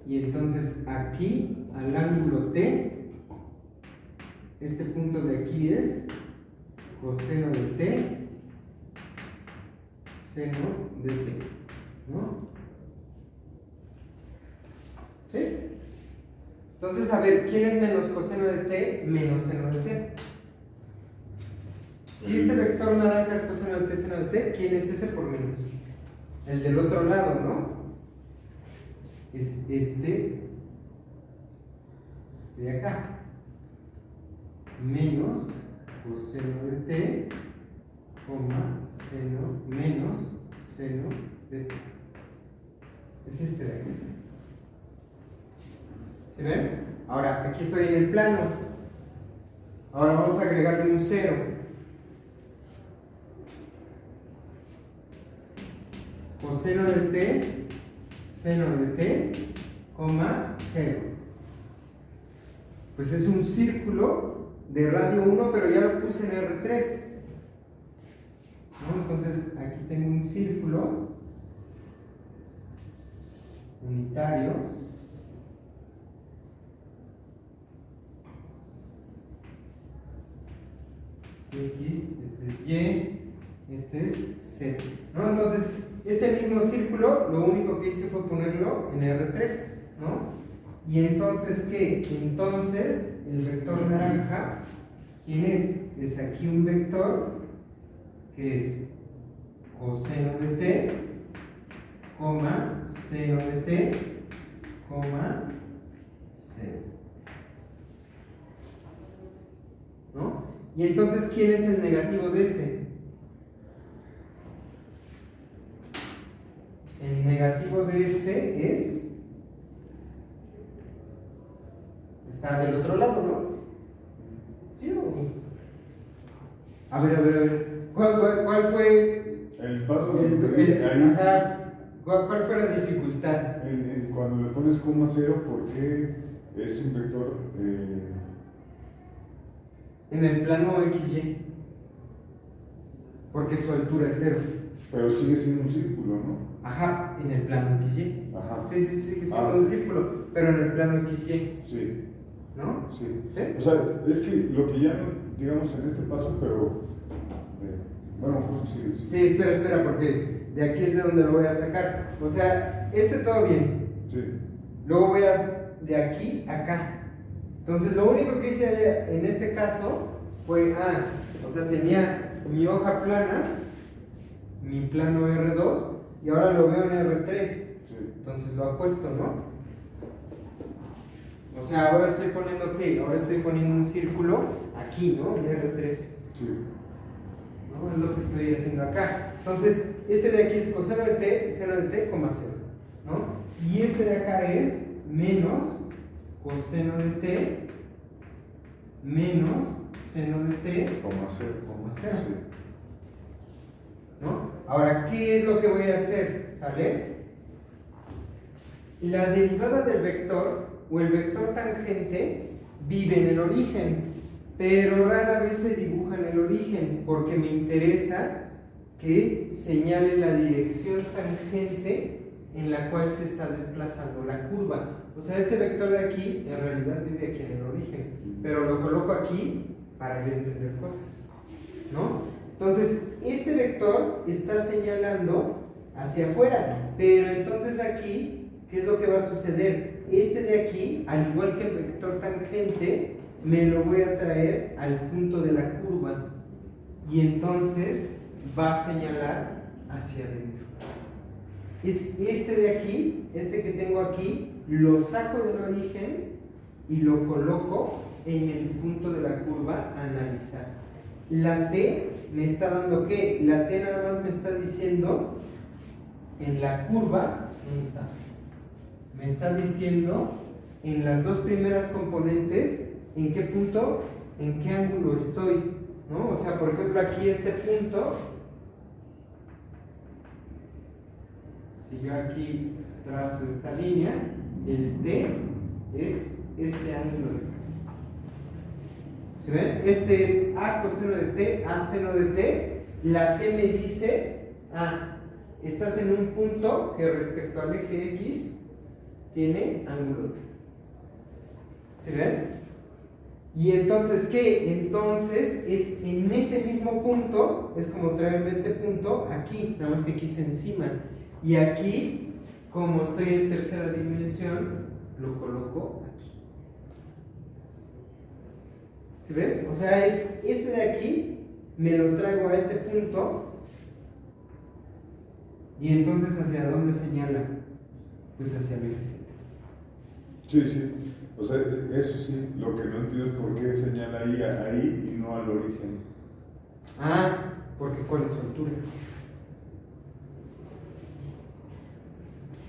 Y entonces aquí, al ángulo t, este punto de aquí es coseno de t, seno de t, ¿no? ¿Sí? Entonces, a ver, ¿quién es menos coseno de t menos seno de t? Si este vector naranja es coseno de t, seno de t, ¿quién es ese por menos? El del otro lado, ¿no? Es este de acá. Menos coseno de t, coma, seno, menos seno de t. Es este de aquí. ¿Sí ven? Ahora, aquí estoy en el plano. Ahora vamos a agregarle un 0. Coseno de t, seno de t, coma, 0. Pues es un círculo de radio 1, pero ya lo puse en R3. ¿No? Entonces, aquí tengo un círculo unitario. X, este es Y, este es Z, ¿no? Entonces, este mismo círculo, lo único que hice fue ponerlo en R3, ¿no? Y entonces, ¿qué? Entonces, el vector naranja, ¿quién es? Es aquí un vector que es coseno de t, coma, seno de t, coma, 0. ¿No? Y entonces, ¿quién es el negativo de ese? El negativo de este es... está del otro lado, ¿no? ¿Sí o no? A ver. ¿Cuál fue El paso ¿cuál fue la dificultad? cuando le pones coma 0, ¿por qué es un vector? En el plano XY. Porque su altura es 0. Pero sigue siendo un círculo, ¿no? Ajá, en el plano XY. Ajá. Sí, sigue siendo un círculo, pero en el plano XY. Sí. ¿No? Sí. ¿Sí? O sea, es que lo que ya no, digamos, en este paso, pero. Bueno, justo sí. Sí, espera, porque de aquí es de donde lo voy a sacar. O sea, todo bien. Sí. Luego voy de aquí a acá. Entonces, lo único que hice en este caso fue, o sea, tenía mi hoja plana, mi plano R2, y ahora lo veo en R3. Sí. Entonces lo apuesto, ¿no? O sea, ahora estoy poniendo, ¿qué? Ahora estoy poniendo un círculo aquí, ¿no? En R3. Sí. ¿No? Es lo que estoy haciendo acá. Entonces, este de aquí es coseno de t, seno de t, coma 0, ¿no? Y este de acá es menos coseno de t menos seno de t, Coma 0. Sí. ¿no? Ahora, ¿qué es lo que voy a hacer? ¿Sale? La derivada del vector o el vector tangente vive en el origen, pero rara vez se dibuja en el origen porque me interesa que señale la dirección tangente en la cual se está desplazando la curva. O sea, este vector de aquí en realidad vive aquí en el origen, pero lo coloco aquí para entender cosas, ¿no? Entonces, este vector está señalando hacia afuera, pero entonces aquí, ¿qué es lo que va a suceder? Este de aquí, al igual que el vector tangente, me lo voy a traer al punto de la curva y entonces va a señalar hacia adentro. Es este de aquí, este que tengo aquí, lo saco del origen y lo coloco en el punto de la curva a analizar. La T me está dando ¿qué? La T nada más me está diciendo en la curva, ¿dónde está? Me está diciendo en las dos primeras componentes en qué punto, en qué ángulo estoy, ¿no? O sea, por ejemplo, aquí este punto, si yo aquí trazo esta línea, el T es este ángulo de acá. ¿Sí ven? Este es A coseno de T, A seno de T. La T me dice, estás en un punto que respecto al eje X tiene ángulo T. ¿Sí ven? Y entonces, ¿qué? Entonces es en ese mismo punto, es como traerme este punto aquí, nada más que aquí es encima. Y aquí, como estoy en tercera dimensión, lo coloco aquí. ¿Sí ves? O sea, es este de aquí, me lo traigo a este punto, y entonces ¿hacia dónde señala? Pues hacia el eje Z. Sí, sí. O sea, eso sí, lo que no entiendo es por qué señala ahí y no al origen. Porque ¿cuál es su altura?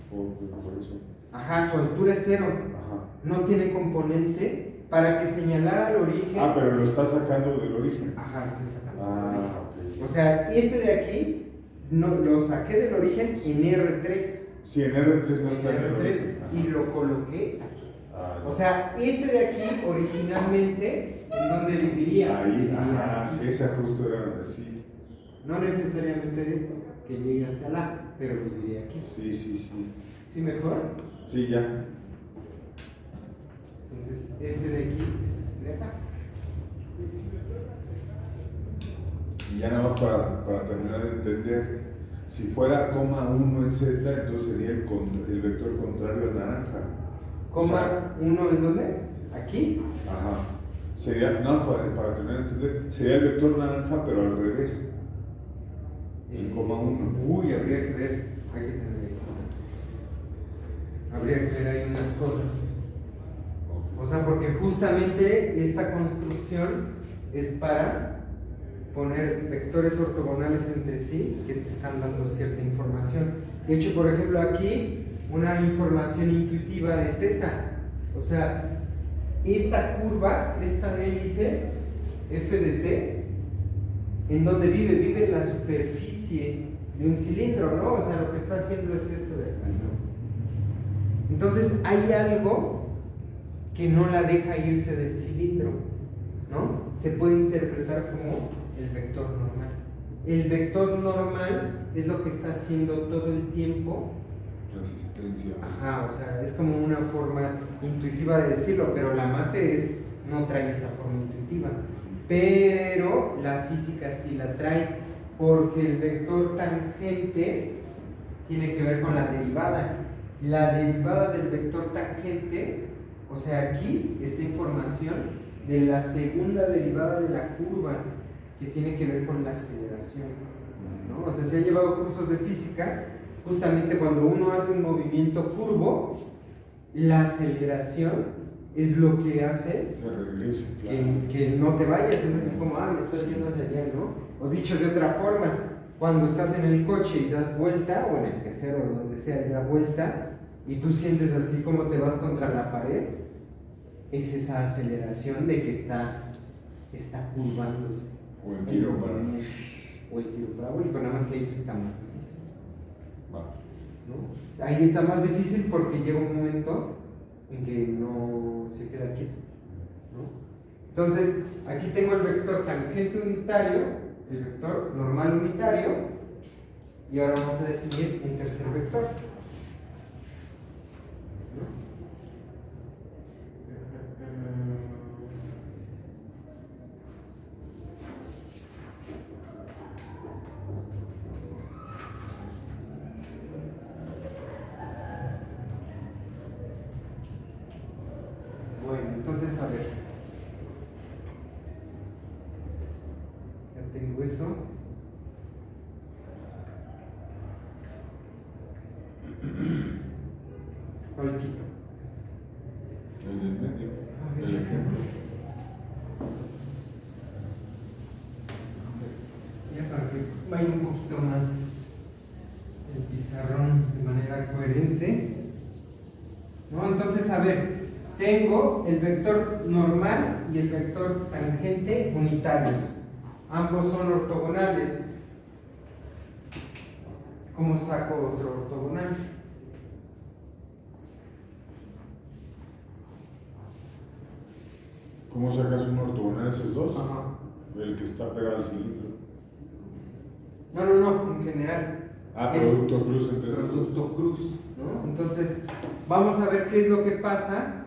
Por eso. Ajá, su altura es 0. Ajá. No tiene componente para que señalara el origen. Pero lo está sacando del origen. Ajá, lo estoy sacando del origen. Ok. O sea, este de aquí no, lo saqué del origen en R3. Sí, en R3 no En está en el R3 origen. y lo coloqué aquí. O Ya. sea, este de aquí originalmente, ¿en dónde viviría? Ahí, Viviría aquí. esa justo era así. No necesariamente que llegue hasta la, pero viviría aquí. Sí. ¿Sí mejor? Sí, ya. Entonces, este de aquí es este de acá. Y ya nada más para terminar de entender, si fuera coma 1 en Z, entonces sería el vector contrario al naranja. Coma 1 ¿en dónde? ¿Aquí? Ajá. Sería, no, para terminar de entender, sería el vector naranja, pero al revés. El coma 1. Uy, habría que ver. Hay que tener ahí. Habría que ver ahí unas cosas. O sea, porque justamente esta construcción es para poner vectores ortogonales entre sí que te están dando cierta información. De hecho, por ejemplo, aquí una información intuitiva es esa. O sea, esta curva, esta hélice f de t, ¿en dónde vive? Vive en la superficie de un cilindro, ¿no? O sea, lo que está haciendo es esto de acá, ¿no? Entonces hay algo que no la deja irse del cilindro, ¿no? Se puede interpretar como el vector normal. El vector normal es lo que está haciendo todo el tiempo. Resistencia. Ajá, o sea, es como una forma intuitiva de decirlo, pero la mate no trae esa forma intuitiva. Pero la física sí la trae, porque el vector tangente tiene que ver con la derivada. La derivada del vector tangente, o sea, aquí esta información de la segunda derivada de la curva, que tiene que ver con la aceleración, ¿no? O sea, se han llevado cursos de física, justamente cuando uno hace un movimiento curvo, la aceleración es lo que hace Regresa, claro. que no te vayas, es así como, me estás yendo hacia allá, ¿no? O dicho de otra forma, cuando estás en el coche y das vuelta, o en el pecero o donde sea, y das vuelta, y tú sientes así como te vas contra la pared, es esa aceleración de que está curvándose. O el tiro O el tiro parabólico, nada más que ahí pues está más difícil. Va. ¿No? Ahí está más difícil porque llega un momento en que no se queda quieto, ¿no? Entonces, aquí tengo el vector tangente unitario, el vector normal unitario, y ahora vamos a definir un tercer vector. ¿No? Bueno, entonces a ver. Ya tengo eso. ¿Cuál quito? El del medio. El El este. ejemplo. vaya un poquito más el pizarrón de manera coherente. ¿No? Entonces, a ver, tengo el vector normal y el vector tangente unitarios. Ambos son ortogonales. ¿Cómo saco otro ortogonal? ¿Cómo sacas un ortogonal esos dos? Ajá. El que está pegado al cilindro. No, en general. Producto cruz entre esos dos. Producto cruz, ¿no? Entonces, vamos a ver qué es lo que pasa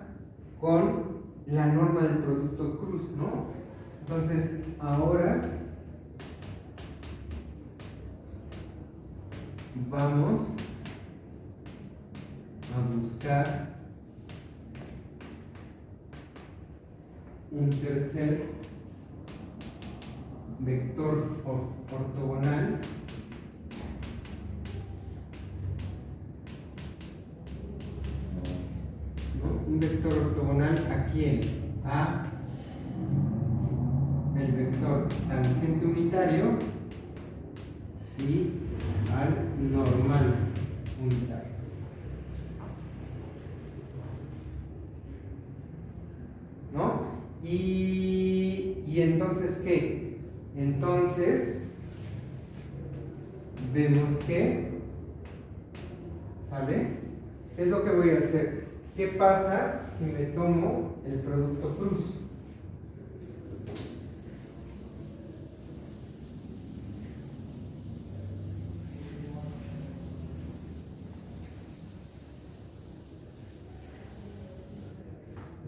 con la norma del producto cruz, ¿no? Entonces, ahora vamos a buscar un tercer vector ortogonal, ¿no? Un vector ortogonal ¿a quién? A el vector tangente unitario y al normal unitario. ¿No? Y entonces, ¿qué? Entonces, vemos que, ¿sale? ¿Qué es lo que voy a hacer? ¿Qué pasa si me tomo el producto cruz?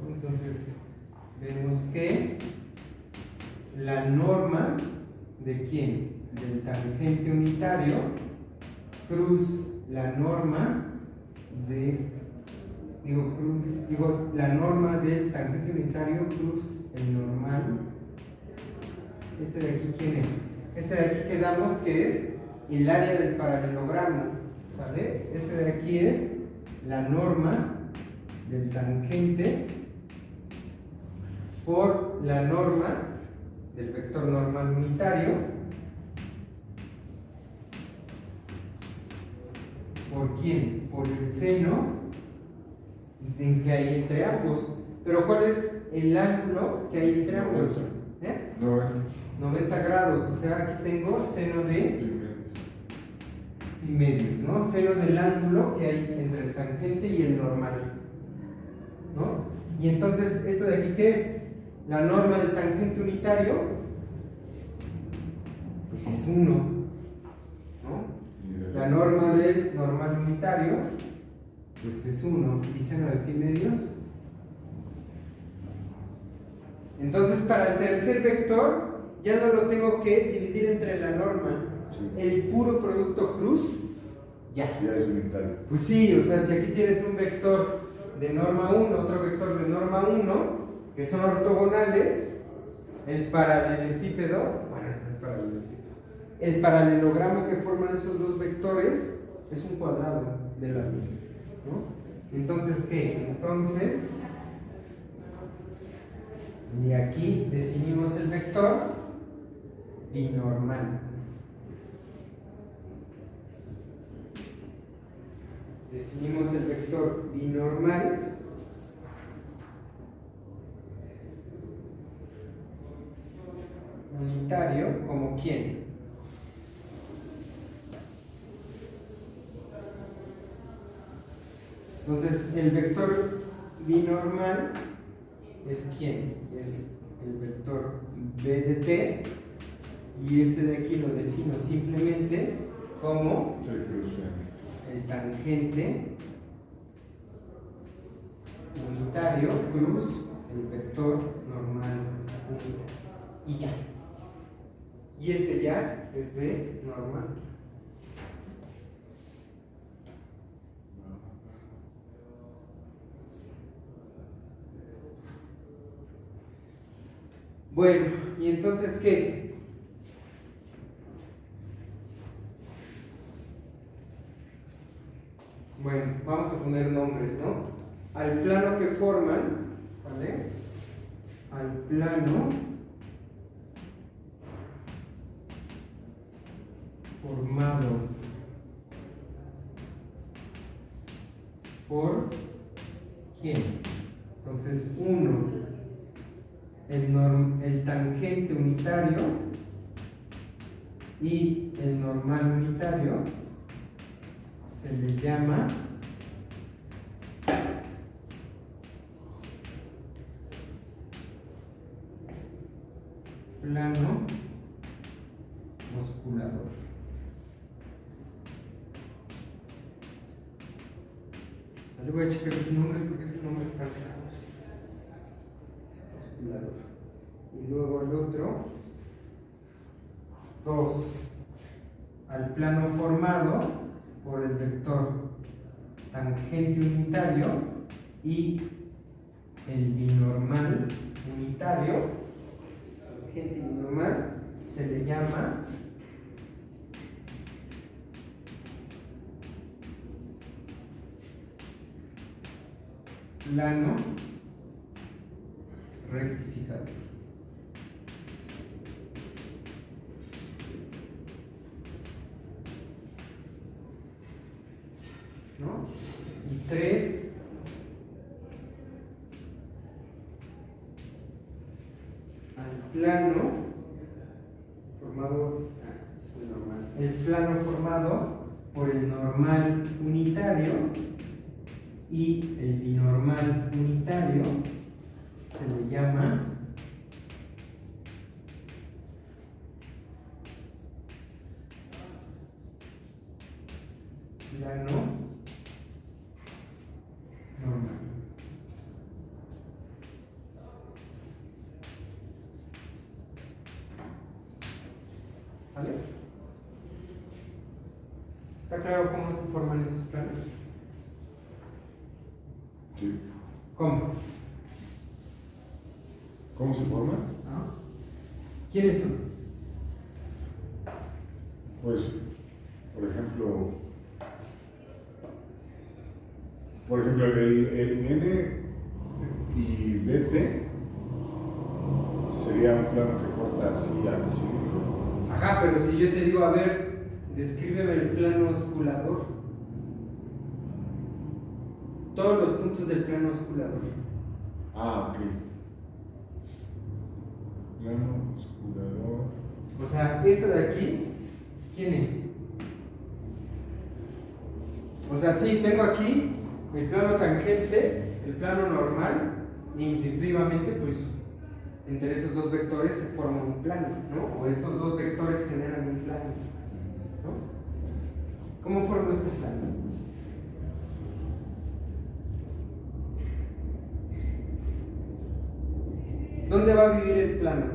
Entonces, vemos que la norma ¿de quién? Del tangente unitario cruz la norma la norma del tangente unitario cruz el normal. Este de aquí, ¿quién es? Este de aquí quedamos que es el área del paralelogramo, ¿sale? Este de aquí es la norma del tangente por la norma del vector normal unitario ¿por quién? Por el seno que hay entre ambos. Pero ¿cuál es el ángulo que hay entre ambos? 90 grados, o sea, aquí tengo seno de pi medios, ¿no? Seno del ángulo que hay entre el tangente y el normal, ¿no? Y entonces, ¿esto de aquí qué es? La norma del tangente unitario, pues es 1, ¿no? La norma del normal unitario, pues es 1, y seno de pi medios. Entonces, para el tercer vector, ya no lo tengo que dividir entre la norma. Sí. El puro producto cruz, ya. Ya es unitario. Pues sí, o sea, si aquí tienes un vector de norma 1, otro vector de norma 1, que son ortogonales, el paralelepípedo, el paralelogramo que forman esos dos vectores es un cuadrado de la línea, ¿no? Entonces, ¿qué? Entonces, y aquí definimos el vector binormal. Definimos el vector binormal unitario como ¿quién? Entonces, el vector binormal es ¿quién? Es el vector b de t, y este de aquí lo defino simplemente como el tangente unitario cruz el vector normal unitario, y ya. Y este ya es de normal. Bueno, ¿y entonces qué? Bueno, vamos a poner nombres, ¿no? Al plano que forman, ¿sale? Al plano formado por ¿quién? Entonces, 1, el tangente unitario y el normal unitario se le llama plano osculador. Le voy a checar sus nombres porque ese nombre está claro. Osculador. Y luego el otro, 2, al plano formado por el vector tangente unitario y el binormal unitario. Tangente binormal se le llama plano rectificador. ¿No? Y 3, al plano formado, este es el normal, el plano formado por el normal unitario y el binormal unitario se le llama plano normal. ¿Vale? ¿Está claro cómo se forman esos planos? Sí. ¿Cómo? ¿Cómo se forma? ¿No? ¿Quiénes son? Pues, por ejemplo, el N y BT sería un plano que corta así al cilindro. Ajá, pero si yo te digo, a ver, descríbeme el plano osculador. Todos los puntos del plano osculador. Ah, ok. Plano osculador. O sea, esto de aquí, ¿quién es? O sea, sí, tengo aquí el plano tangente, el plano normal, e intuitivamente, pues, entre esos dos vectores se forma un plano, ¿no? O estos dos vectores generan un plano, ¿no? ¿Cómo forma este plano? ¿Dónde va a vivir el plano?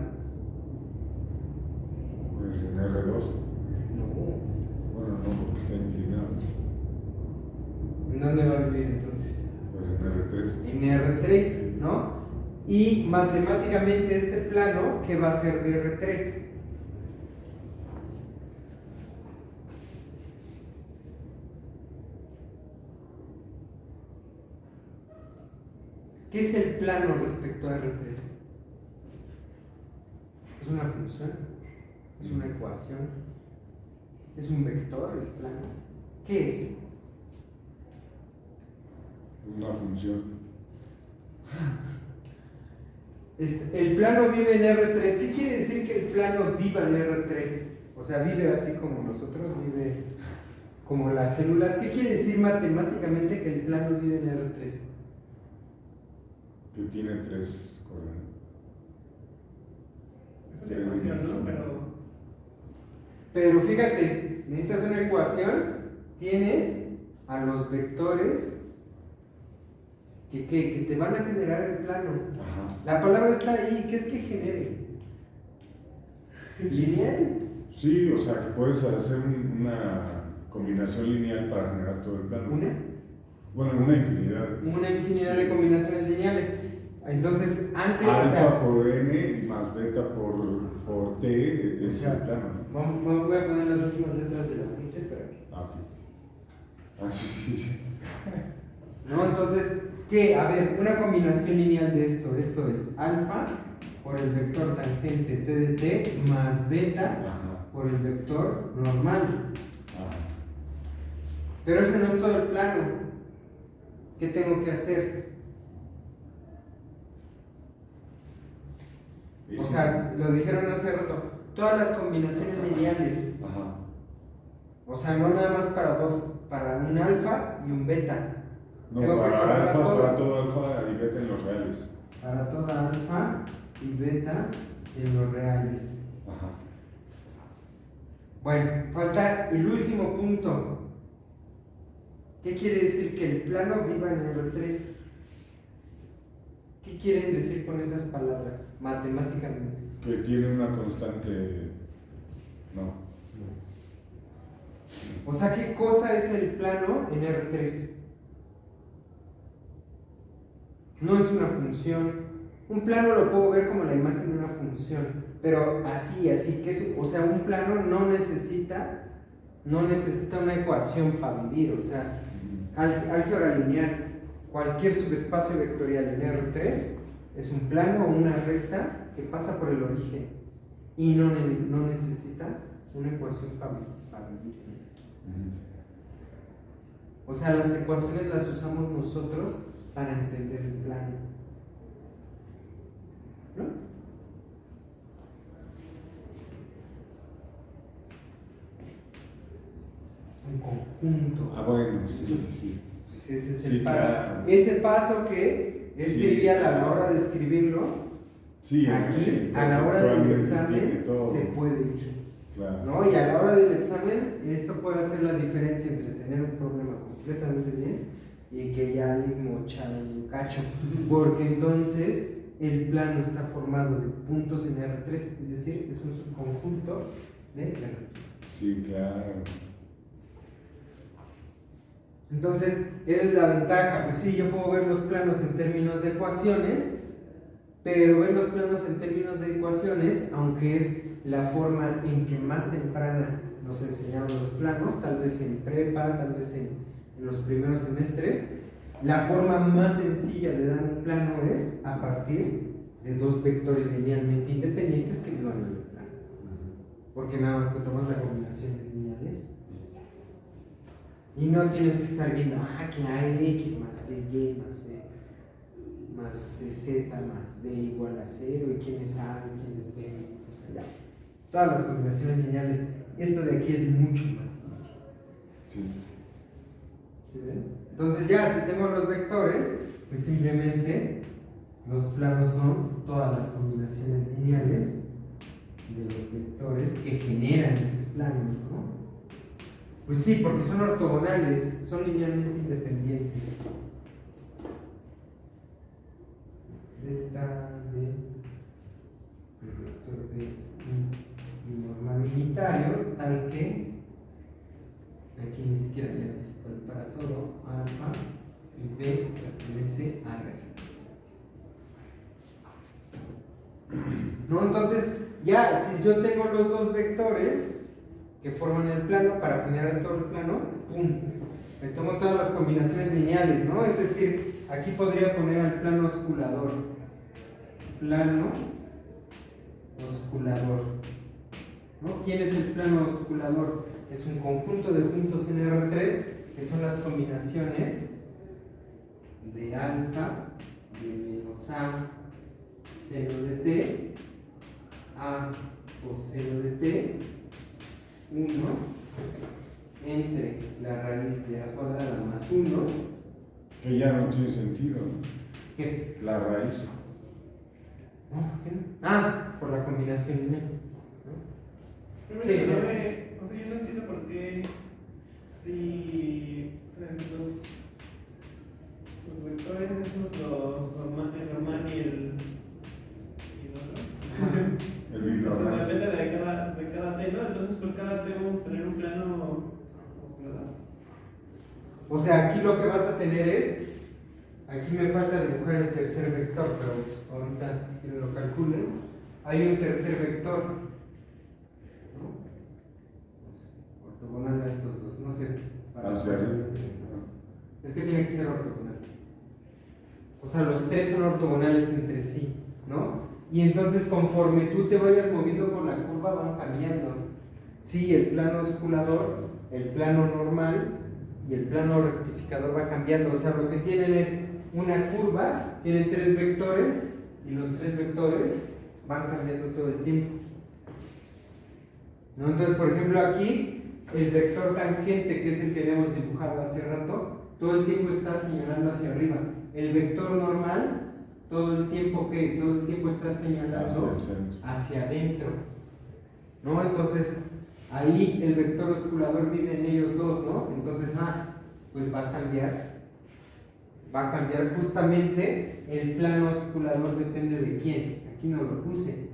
Pues en R2. No. Bueno, no, porque está inclinado. ¿En dónde va a vivir entonces? Pues en R3. En R3, ¿no? Y matemáticamente este plano, ¿qué va a ser de R3? ¿Qué es el plano respecto a R3? ¿Es una función? ¿Es una ecuación? ¿Es un vector el plano? ¿Qué es? Una función. El plano vive en R3. ¿Qué quiere decir que el plano viva en R3? O sea, vive así como nosotros, vive como las células. ¿Qué quiere decir matemáticamente que el plano vive en R3? Que tiene 3 coordenadas. Es una ecuación, ¿no? Pero fíjate, necesitas una ecuación, tienes a los vectores que te van a generar el plano. Ajá. La palabra está ahí, ¿qué es que genere? ¿Lineal? Sí, o sea que puedes hacer una combinación lineal para generar todo el plano. ¿Una? Bueno, una infinidad. Una infinidad Sí. de combinaciones lineales. Entonces, antes, Alfa por N más beta por T es el plano. voy a poner las últimas letras del apunte para que. Ah, ok. Ah, sí, sí. ¿No? Entonces, ¿qué? A ver, una combinación lineal de esto. Esto es alfa por el vector tangente T de T más beta Ajá. por el vector normal. Ah, Pero ese no es todo el plano. ¿Qué tengo que hacer? O sea, lo dijeron hace rato, todas las combinaciones lineales. ajá. O sea, no nada más para un alfa y un beta. No, Tengo que para poner alfa, todo. para todo alfa y beta en los reales. Para toda alfa y beta en los reales. Ajá. Bueno, falta el último punto. ¿Qué quiere decir? Que el plano viva en R3. ¿Qué quieren decir con esas palabras matemáticamente? Que tiene una constante. No. O sea, ¿qué cosa es el plano en R3? No es una función. Un plano lo puedo ver como la imagen de una función, pero así, que es, o sea, un plano no necesita una ecuación para vivir. O sea, álgebra lineal, cualquier subespacio vectorial en R3 es un plano o una recta que pasa por el origen y no necesita una ecuación para vivir. O sea, las ecuaciones las usamos nosotros para entender el plano, ¿no? Es un conjunto. Ah, bueno, sí, sí. Pues ese es Sí, el paso. claro. Ese paso que es Sí. trivial a la hora de escribirlo, Sí, aquí a la hora del conceptualmente tiene examen todo. se puede ir. Claro. ¿No? Y a la hora del examen, esto puede hacer la diferencia entre tener un problema completamente bien y que ya le mocharon un cacho. Porque entonces el plano está formado de puntos en R3, es decir, es un subconjunto de R3. Sí, claro. Entonces, esa es la ventaja. Pues sí, yo puedo ver los planos en términos de ecuaciones, pero ver los planos en términos de ecuaciones, aunque es la forma en que más temprana nos enseñaron los planos, tal vez en prepa, tal vez en los primeros semestres, la forma más sencilla de dar un plano es a partir de dos vectores linealmente independientes que vivan en el plano. Porque nada más te tomas las combinaciones lineales y no tienes que estar viendo que hay x más by más z más d igual a 0 y quién es a y quién es b, o sea, ya. Todas las combinaciones lineales, esto de aquí es mucho más fácil. Sí. ¿Sí ven? Entonces ya, si tengo los vectores, pues simplemente los planos son todas las combinaciones lineales de los vectores que generan esos planos, ¿no? Pues sí, porque son ortogonales, son linealmente independientes. Beta de el vector de normal unitario, tal que aquí ni siquiera ya necesito el para todo, alfa y b pertenece a R. ¿No? Entonces, ya, si yo tengo los dos vectores que forman el plano, para generar todo el plano, ¡pum! Me tomo todas las combinaciones lineales, ¿no? Es decir, aquí podría poner al plano osculador. Plano osculador. ¿No? ¿Quién es el plano osculador? Es un conjunto de puntos en R3 que son las combinaciones de alfa, de menos a seno de t, a coseno de t, 1 entre la raíz de a cuadrada más 1. Que ya no tiene sentido, ¿no? ¿Qué? La raíz. No, ¿por qué no? Por la combinación lineal. Pero Sí, mira, ¿no? o sea, yo no entiendo por qué si o sea, los vectores esos, el normal y el otro. El O sea, binormal. depende de cada T, ¿no? Entonces por cada T vamos a tener un plano osculador. O sea, aquí lo que vas a tener es, aquí me falta dibujar el tercer vector, pero ahorita si quieren lo calculen, hay un tercer vector, ¿no? Ortogonal a estos dos, no sé. Hacia arriba. Es que tiene que ser ortogonal. O sea, los tres son ortogonales entre sí, ¿no? Y entonces conforme tú te vayas moviendo por la curva van cambiando. sí, el plano osculador, el plano normal y el plano rectificador va cambiando. O sea, lo que tienen es una curva, tienen 3 vectores y los 3 vectores van cambiando todo el tiempo, ¿no? Entonces, por ejemplo, aquí el vector tangente, que es el que habíamos dibujado hace rato, todo el tiempo está señalando hacia arriba. El vector normal, todo el tiempo está señalando hacia adentro, ¿no? Entonces, ahí el vector osculador vive en ellos dos, ¿no? Entonces, pues va a cambiar justamente el plano osculador, depende de quién. Aquí no lo puse,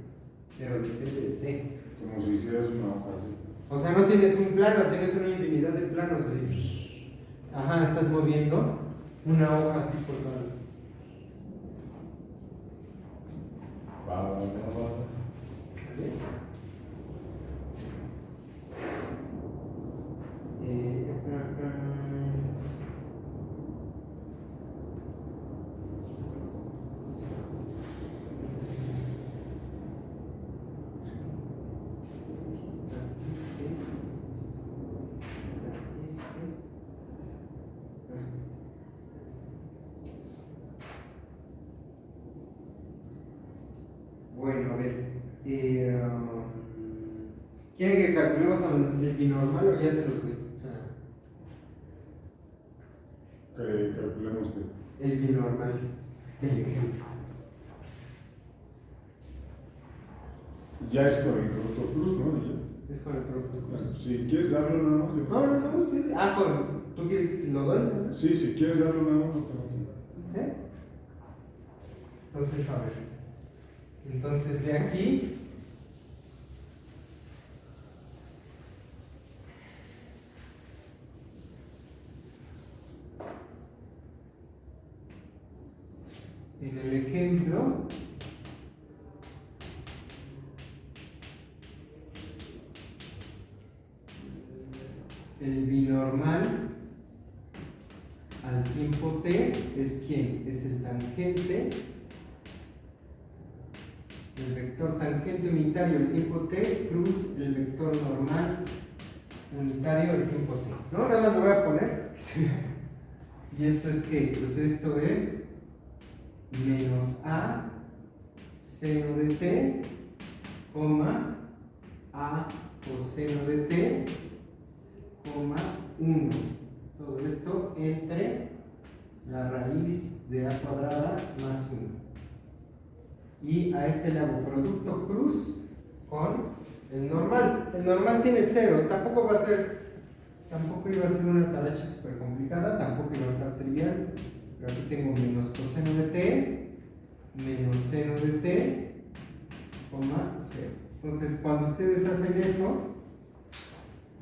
pero depende de T. Como si hicieras una hoja así. O sea, no tienes un plano, tienes una infinidad de planos así. Ajá, estás moviendo una hoja así por lado. Va. ¿Vale? Bueno, a ver. ¿Quieren que calculemos el binormal o ya se los doy? Que calculemos que. El binormal del ejemplo. Ya es con el producto plus, ¿no? Y ya. Es con el producto cruz. Si quieres darlo nada más. No, usted. ¿Tú quieres que lo doy? ¿No? Sí, si quieres darlo nada más, no te lo. Entonces, a ver. Entonces, de aquí. En el ejemplo, el binormal al tiempo t es ¿quién? Es el tangente, el vector tangente unitario al tiempo t cruz el vector normal unitario al tiempo t. ¿No? Nada más lo voy a poner. ¿Y esto es qué? Pues esto es menos a seno de t, coma, a coseno de t, coma, 1. Todo esto entre la raíz de a cuadrada más 1. Y a este le hago producto cruz con el normal. El normal tiene 0, tampoco iba a ser una taracha súper complicada, tampoco iba a estar trivial. Pero aquí tengo menos coseno de t, menos seno de t, coma 0. Entonces, cuando ustedes hacen eso,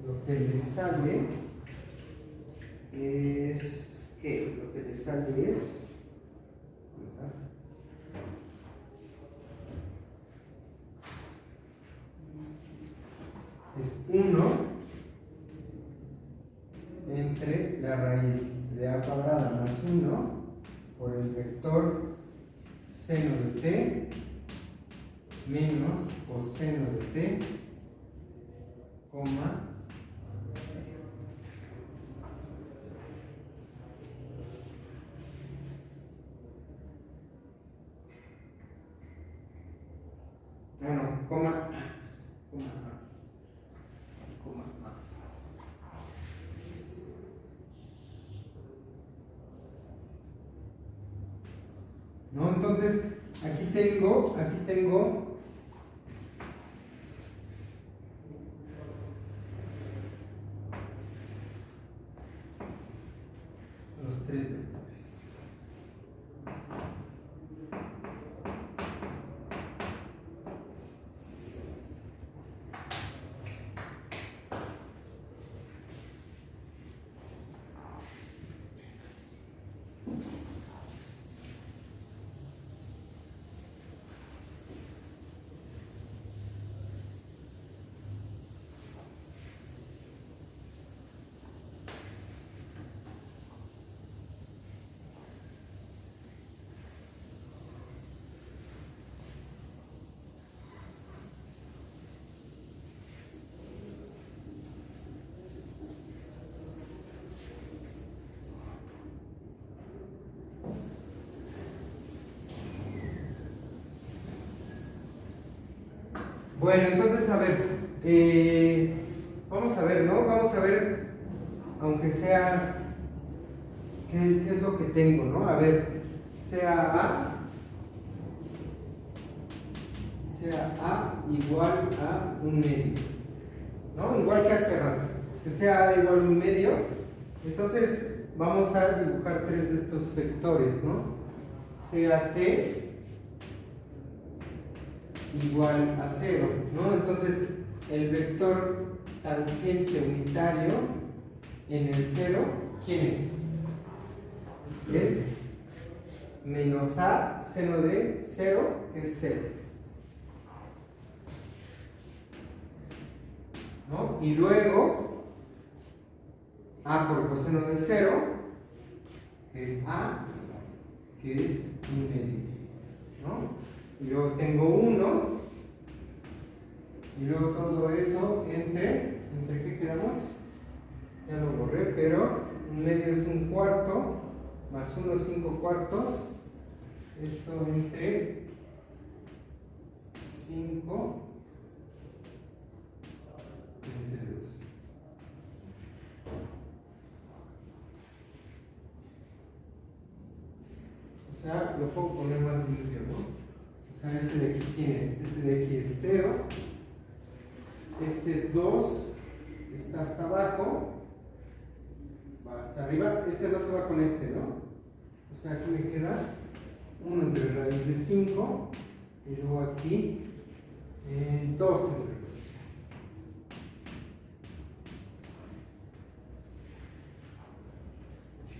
lo que les sale es que lo que les sale es 1 entre la raíz de a cuadrada más 1 por el vector seno de t menos coseno de t, coma 0. Coma ¿no? Entonces, aquí tengo los 3 vectores. Bueno, entonces, a ver, vamos a ver, ¿no? Vamos a ver, aunque sea, ¿qué es lo que tengo, no? A ver, sea A igual a un medio, ¿no? Igual que hace rato, que sea A igual a un medio. Entonces, vamos a dibujar tres de estos vectores, ¿no? Sea T igual a 0, ¿no? Entonces, el vector tangente unitario en el 0, ¿quién es? Es menos A seno de 0, que es 0, ¿no? Y luego, A por coseno de 0, que es A, que es un medio, ¿no? Y luego tengo 1, y luego todo eso ¿entre qué quedamos? Ya lo borré, pero un medio es un cuarto, más 1, 5 cuartos, esto entre 5 entre 2. O sea, lo puedo poner más limpio, ¿no? O sea, este de aquí, ¿quién es? Este de aquí es 0. Este 2 está hasta abajo. Va hasta arriba. Este 2 se va con este, ¿no? O sea, aquí me queda 1 entre raíz de 5. Y luego aquí 2 entre raíz de 5.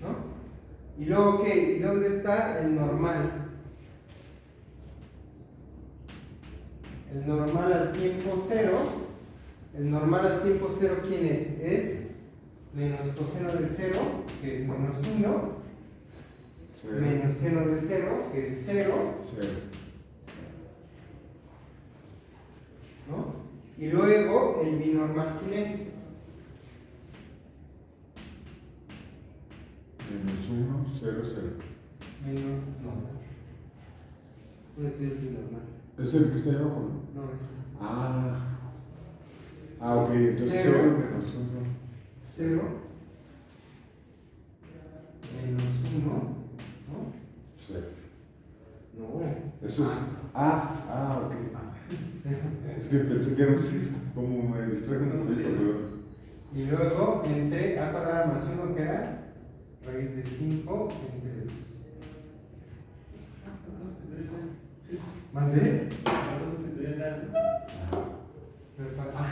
¿No? Y luego, ¿qué? ¿Y dónde está el normal? El normal al tiempo 0, el normal al tiempo 0, ¿quién es? Es menos coseno de 0, que es menos 1, menos seno de 0, que es 0, ¿no? Y luego, el binormal, ¿quién es? Menos 1, 0, 0. Menos, no. ¿Dónde queda el binormal? Es el que está ahí abajo, ¿no? No, es este. Ok, entonces 0 menos 1. 0 menos 1, ¿no? 0. No. Eso es. Ok. Es que pensé que era un círculo, como me distraje un poquito, pero. Y luego entre A cuadrada más 1, que era raíz de 5 entre 2. ¿Mandé?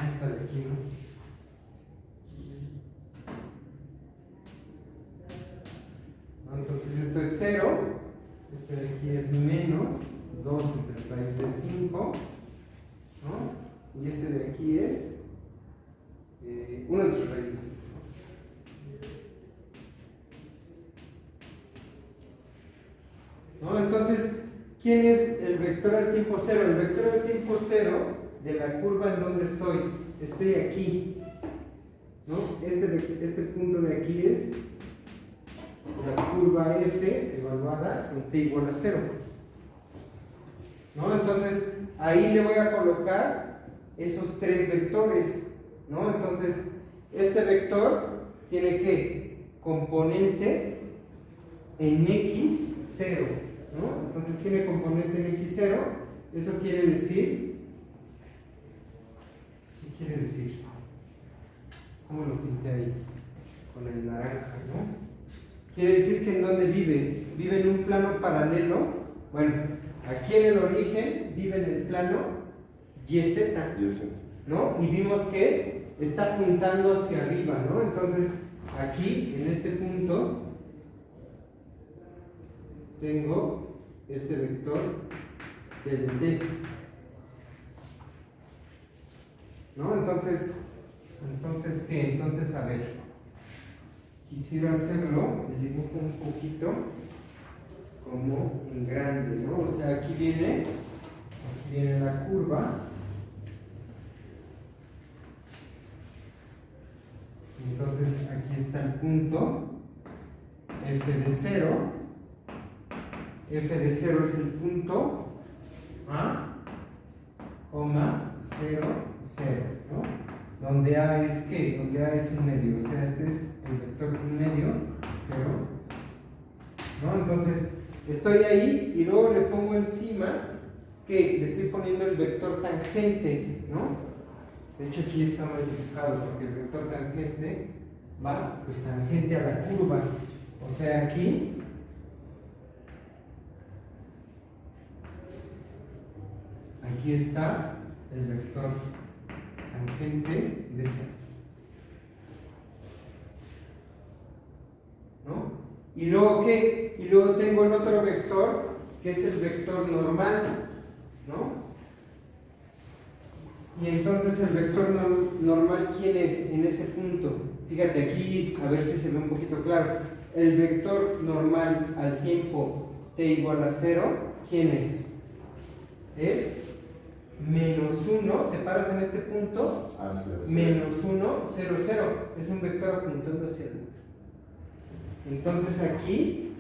Esta de aquí, ¿no? Entonces esto es 0, este de aquí es menos 2 entre raíz de 5, ¿no? Y este de aquí es 1 entre raíz de 5. ¿No? Entonces, ¿quién es el vector al tiempo 0? El vector al tiempo 0 de la curva en donde estoy. Estoy aquí, ¿no? Este punto de aquí es la curva f evaluada en t igual a 0, ¿no? Entonces, ahí le voy a colocar esos tres vectores, ¿no? Entonces, este vector tiene que componente en x 0, ¿no? Entonces tiene componente en x0. Eso quiere decir, ¿qué quiere decir? ¿Cómo lo pinté ahí? Con el naranja, ¿no? Quiere decir que en dónde vive. Vive en un plano paralelo. Bueno, aquí en el origen vive en el plano YZ, ¿no? Y vimos que está apuntando hacia arriba, ¿no? Entonces, aquí, en este punto, tengo este vector del D, ¿no? Entonces, ¿qué? Entonces, a ver, quisiera hacerlo, le dibujo un poquito como en grande, ¿no? O sea, aquí viene la curva. Entonces, aquí está el punto f de 0. F de 0 es el punto A. 0, 0, ¿no? Donde A es ¿qué? Donde A es un medio, o sea, este es el vector un medio, 0, ¿no? Entonces, estoy ahí y luego le pongo encima que le estoy poniendo el vector tangente, ¿no? De hecho, aquí está mal dibujado porque el vector tangente va pues tangente a la curva, o sea, aquí está el vector tangente de C, ¿no? Y luego ¿qué? Y luego tengo el otro vector que es el vector normal, ¿no? Y entonces el vector normal, ¿quién es en ese punto? Fíjate aquí, a ver si se ve un poquito claro. El vector normal al tiempo t igual a 0, ¿quién es? Es menos 1, te paras en este punto, menos 1, 0, 0. Es un vector apuntando hacia adentro. Entonces aquí,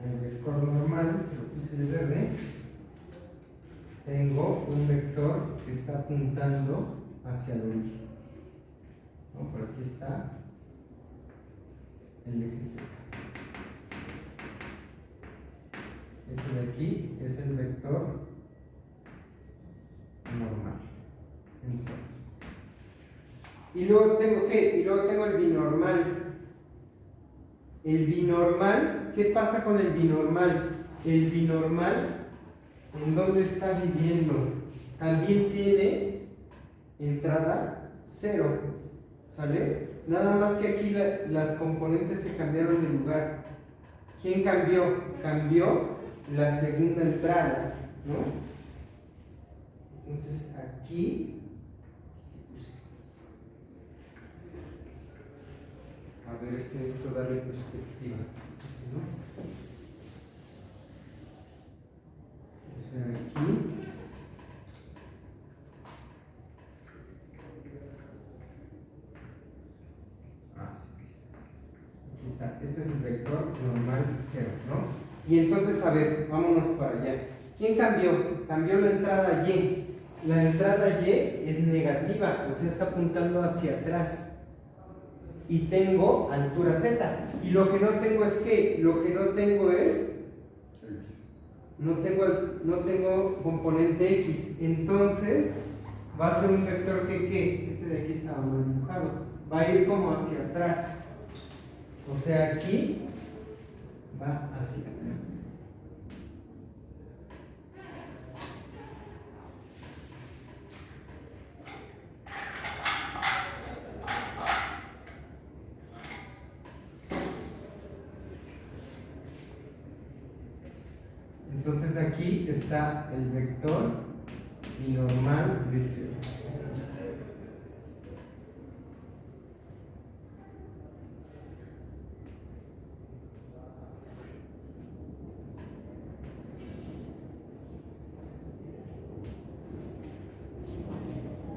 el vector normal, que lo puse de verde, tengo un vector que está apuntando hacia el origen, ¿no? Por aquí está el eje Z. Este de aquí es el vector normal en C. Y luego tengo ¿qué? Y luego tengo el binormal. El binormal, ¿qué pasa con el binormal? El binormal, ¿en dónde está viviendo? También tiene entrada 0, ¿sale? Nada más que aquí las componentes se cambiaron de lugar. ¿Quién cambió? Cambió la segunda entrada, ¿no? Entonces aquí, a ver, necesito darle perspectiva, ¿sí, no? O sea, aquí, aquí está, este es el vector normal 0, ¿no? Y entonces, a ver, vámonos para allá. ¿Quién cambió? Cambió la entrada Y. La entrada Y es negativa, o sea, está apuntando hacia atrás. Y tengo altura Z. Y lo que no tengo es ¿qué? Lo que no tengo es... No tengo componente X. Entonces, va a ser un vector que ¿qué? Este de aquí estaba mal dibujado. Va a ir como hacia atrás. O sea, aquí va hacia acá. Entonces aquí está el vector binormal de 0.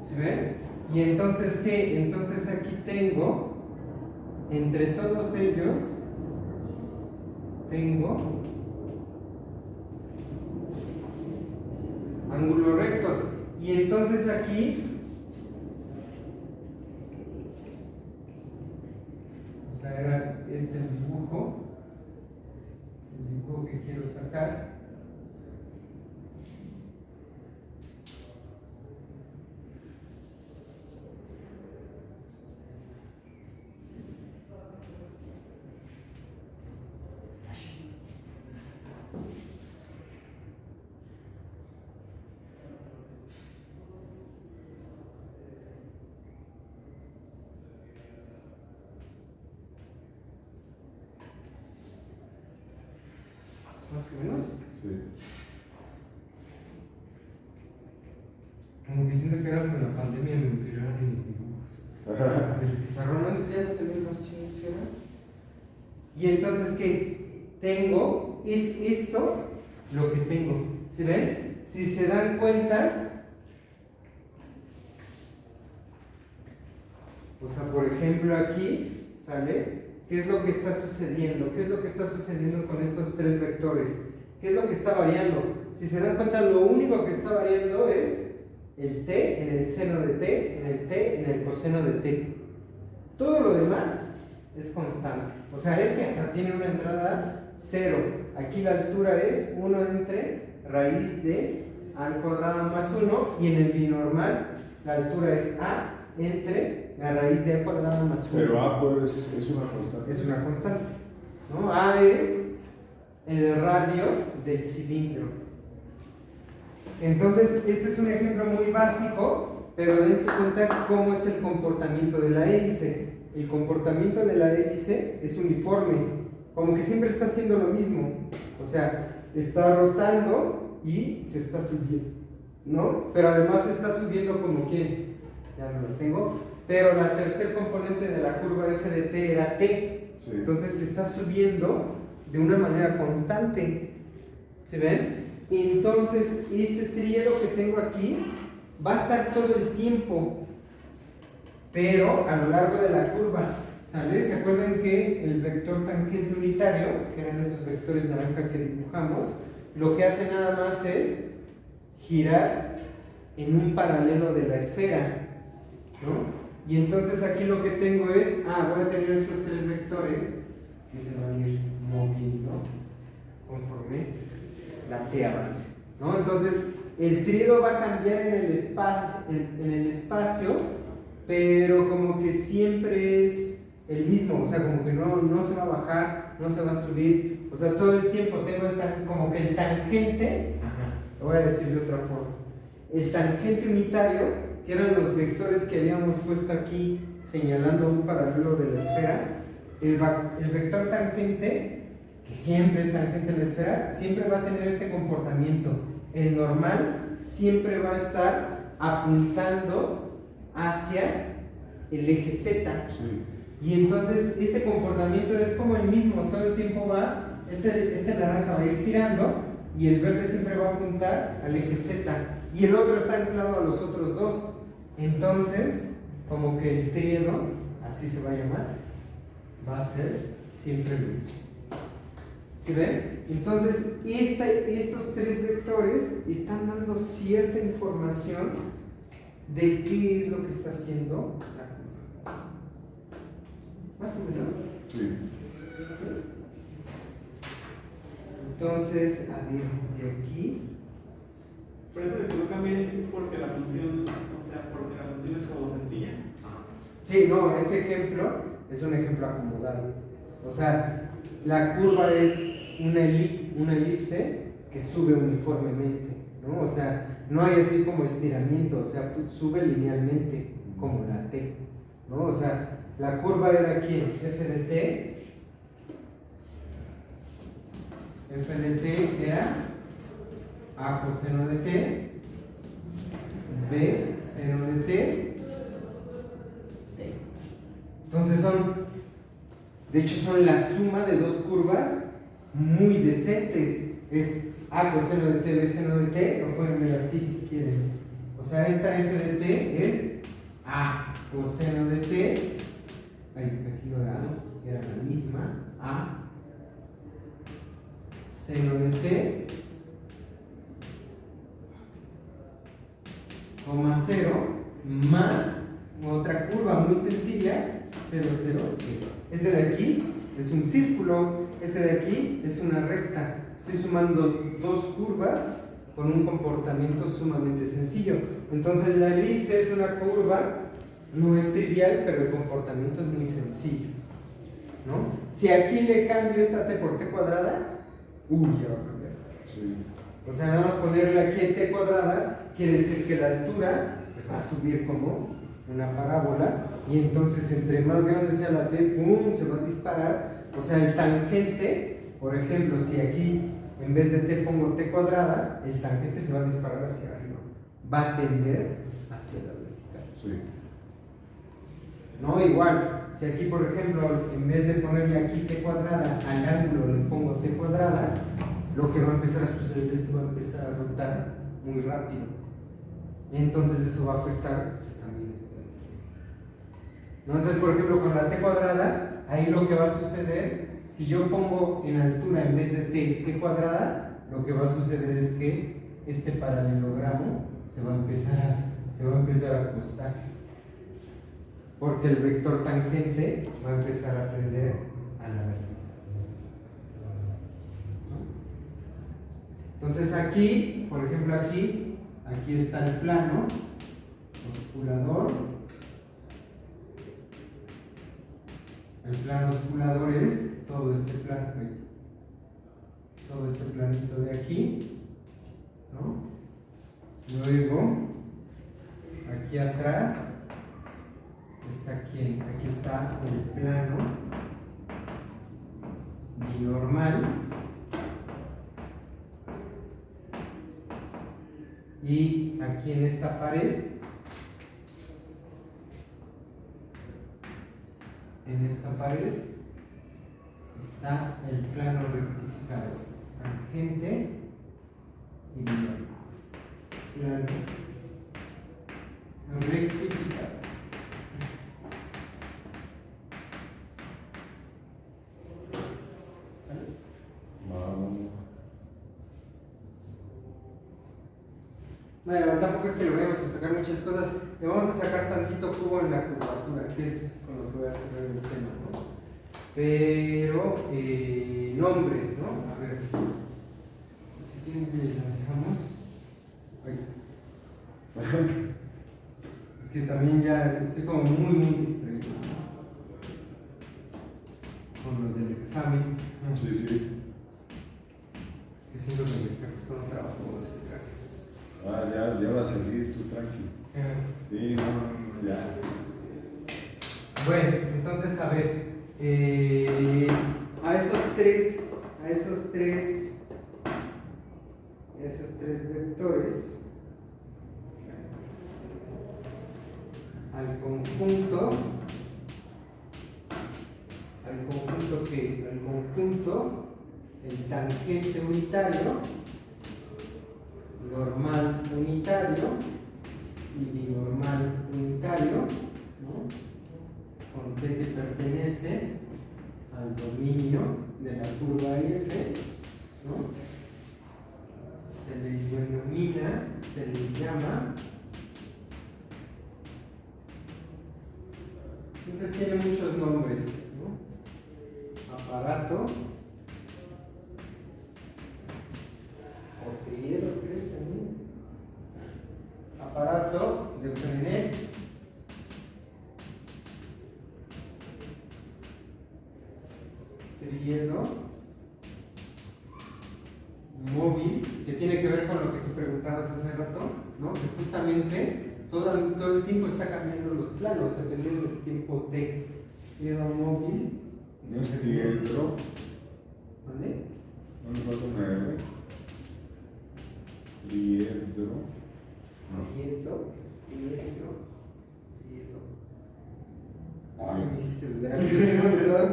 ¿Se ven? Y entonces ¿qué? Entonces aquí tengo, entre todos ellos, tengo ángulos rectos. Y entonces aquí, o sea, era este el dibujo que quiero sacar. Más o menos. Sí. Como que siento que ahora con la pandemia me empeoraron de mis dibujos. Del pizarrón antes ya no se ven más chinos, ¿sí? Y entonces, ¿qué? Tengo, es esto lo que tengo. ¿Sí ven? Si se dan cuenta, o sea, por ejemplo aquí, ¿sale? ¿Qué es lo que está sucediendo? ¿Qué es lo que está sucediendo con estos tres vectores? ¿Qué es lo que está variando? Si se dan cuenta, lo único que está variando es el t en el seno de t, en el t en el coseno de t. Todo lo demás es constante. O sea, este hasta tiene una entrada 0. Aquí la altura es 1 entre raíz de a al cuadrado más 1, y en el binormal la altura es a entre la raíz de a cuadrado más 1. Pero a pues es una constante. Es una constante, ¿no? A es el radio del cilindro. Entonces, este es un ejemplo muy básico, pero dense cuenta cómo es el comportamiento de la hélice. El comportamiento de la hélice es uniforme, como que siempre está haciendo lo mismo. O sea, está rotando y se está subiendo, ¿no? Pero además se está subiendo como que, ya no lo tengo, pero la tercer componente de la curva f de t era t. Sí. Entonces se está subiendo de una manera constante. ¿Se ven? Entonces este triedo que tengo aquí va a estar todo el tiempo, pero a lo largo de la curva, ¿sale? ¿Se acuerdan que el vector tangente unitario, que eran esos vectores naranja que dibujamos, lo que hace nada más es girar en un paralelo de la esfera, ¿no? Y entonces aquí lo que tengo es, voy a tener estos tres vectores que se van a ir moviendo conforme la t avance, ¿no? Entonces el triedo va a cambiar en el espacio, pero como que siempre es el mismo, o sea, como que no se va a bajar, no se va a subir, o sea, todo el tiempo tengo como que el tangente, lo voy a decir de otra forma, el tangente unitario, que eran los vectores que habíamos puesto aquí señalando un paralelo de la esfera, el vector tangente, que siempre es tangente a la esfera, siempre va a tener este comportamiento. El normal siempre va a estar apuntando hacia el eje Z. Sí. Y entonces este comportamiento es como el mismo, todo el tiempo va, este naranja va a ir girando y el verde siempre va a apuntar al eje Z. Y el otro está anclado a los otros dos. Entonces, como que el triedo, así se va a llamar, va a ser siempre lo mismo. ¿Sí ven? Entonces, estos tres vectores están dando cierta información de qué es lo que está haciendo la curva. ¿Más o menos? Sí. Entonces, a ver, de aquí. Por eso de que no cambia es porque la función, o sea, porque la función es como sencilla. Sí, no, este ejemplo es un ejemplo acomodado. O sea, la curva es una elipse que sube uniformemente, ¿no? O sea, no hay así como estiramiento, o sea, sube linealmente como la T, ¿no? O sea, la curva era aquí, f de t era a coseno de t, b seno de t. Entonces de hecho son la suma de dos curvas muy decentes. Es a coseno de t, b seno de t, lo pueden ver así si quieren. O sea, esta f de t es a coseno de t, aquí no era la misma, a seno de t, coma 0, más otra curva muy sencilla, 0, 0. Este de aquí es un círculo, este de aquí es una recta. Estoy sumando dos curvas con un comportamiento sumamente sencillo. Entonces la elipse es una curva, no es trivial, pero el comportamiento es muy sencillo, ¿no? Si aquí le cambio esta t por t cuadrada, ya va a cambiar. Sí. O sea, nada más ponerle aquí t cuadrada quiere decir que la altura pues, va a subir como una parábola, y entonces entre más grande sea la t, ¡pum!, se va a disparar. O sea, el tangente, por ejemplo, si aquí en vez de t pongo t cuadrada, el tangente se va a disparar hacia arriba, va a tender hacia la vertical. Sí. No, igual, si aquí por ejemplo en vez de ponerle aquí t cuadrada al ángulo le pongo t cuadrada, lo que va a empezar a suceder es que va a empezar a rotar muy rápido, y entonces eso va a afectar pues, también este, ¿no? Entonces por ejemplo con la t cuadrada, ahí lo que va a suceder, si yo pongo en altura en vez de t cuadrada, lo que va a suceder es que este paralelogramo se va a empezar a ajustar, porque el vector tangente va a empezar a tender a la vertical, ¿no? Entonces aquí, por ejemplo aquí está el plano osculador. El plano osculador es todo este plano, todo este planito de aquí, ¿no? Luego, aquí atrás está ¿quién? Aquí está el plano binormal y aquí en esta pared, está el plano rectificador, tangente y binormal. Plano rectificador. Bueno, tampoco es que le vayamos a sacar muchas cosas, le vamos a sacar tantito jugo en la curvatura, que es con lo que voy a cerrar el tema, ¿no? Pero, nombres, ¿no? A ver, si quieren que la dejamos. Es que también ya estoy como muy distraído con lo del examen. Sí, sí. Sí, siento que me está costando trabajo, vamos a explicar. Ya va a salir, tú tranquilo. Sí, no, ya. Bueno, entonces a ver, a esos tres vectores, al conjunto el tangente unitario, normal unitario y binormal unitario, ¿no? Con T que pertenece al dominio de la curva F, ¿no? Se le llama, entonces tiene muchos nombres, ¿no? Aparato, o triedo, creo también. Aparato de Frenet, triedo, móvil, que tiene que ver con lo que tú preguntabas hace rato, ¿no? Que justamente todo el tiempo está cambiando los planos dependiendo del tiempo t. Triedo móvil. No es triedro. ¿Dónde? No le falta una R. Triedro. Triedo. Ay, me hiciste dudar. Aquí lo tengo todo.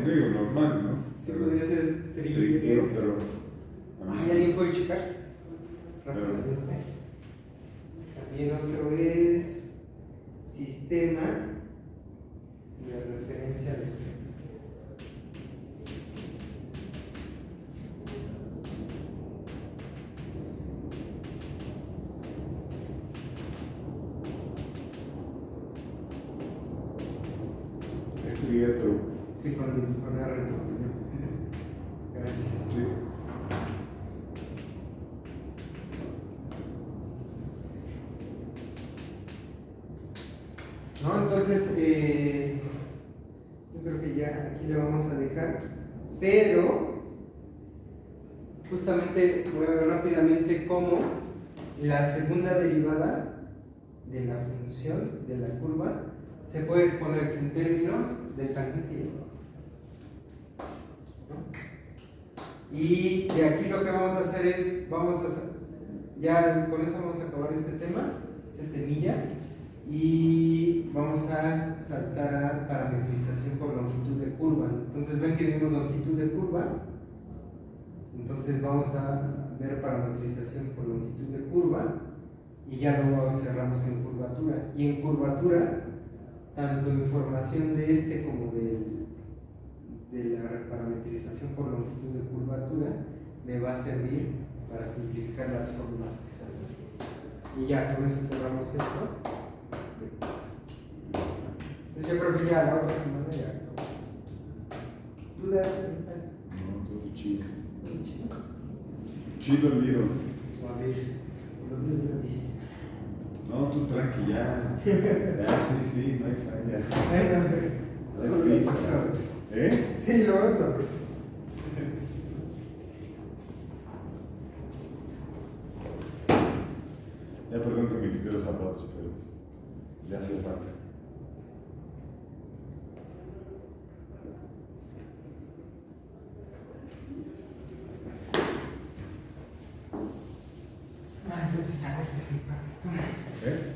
Digo, normal, ¿no? Sí, podría ser Triedro, pero. Ay, ¿alguien puede checar? Rápidamente. También otro es sistema de referencia de Es triedro. sí, con R. Gracias. Sí. ¿No? Entonces, yo creo que ya aquí le vamos a dejar, pero justamente voy a ver rápidamente cómo la segunda derivada de la función de la curva se puede poner en términos del tangente y el ángulo, ¿no? Y de aquí lo que vamos a hacer es, ya con eso vamos a acabar este tema, este temilla. Y vamos a saltar a parametrización por longitud de curva. Entonces ven que vimos longitud de curva, entonces vamos a ver parametrización por longitud de curva y ya luego cerramos en curvatura. Y en curvatura, tanto información de este como de la parametrización por longitud de curvatura, me va a servir para simplificar las fórmulas que salen. Y ya, con eso cerramos esto. Entonces yo creo que ya la otra semana ya acabamos. ¿Dudas? ¿Preguntas? No, todo chido. Muy chido. Chido el libro. O a ver, No, tú tranqui, ya. Ya, sí, no hay falla. bueno, No hay prisa. ¿Eh? sí, lo veo la próxima. Ya perdón que me quité los zapatos, pero ya hacía falta. Ah, entonces a ver, déjame para esto. ¿Eh?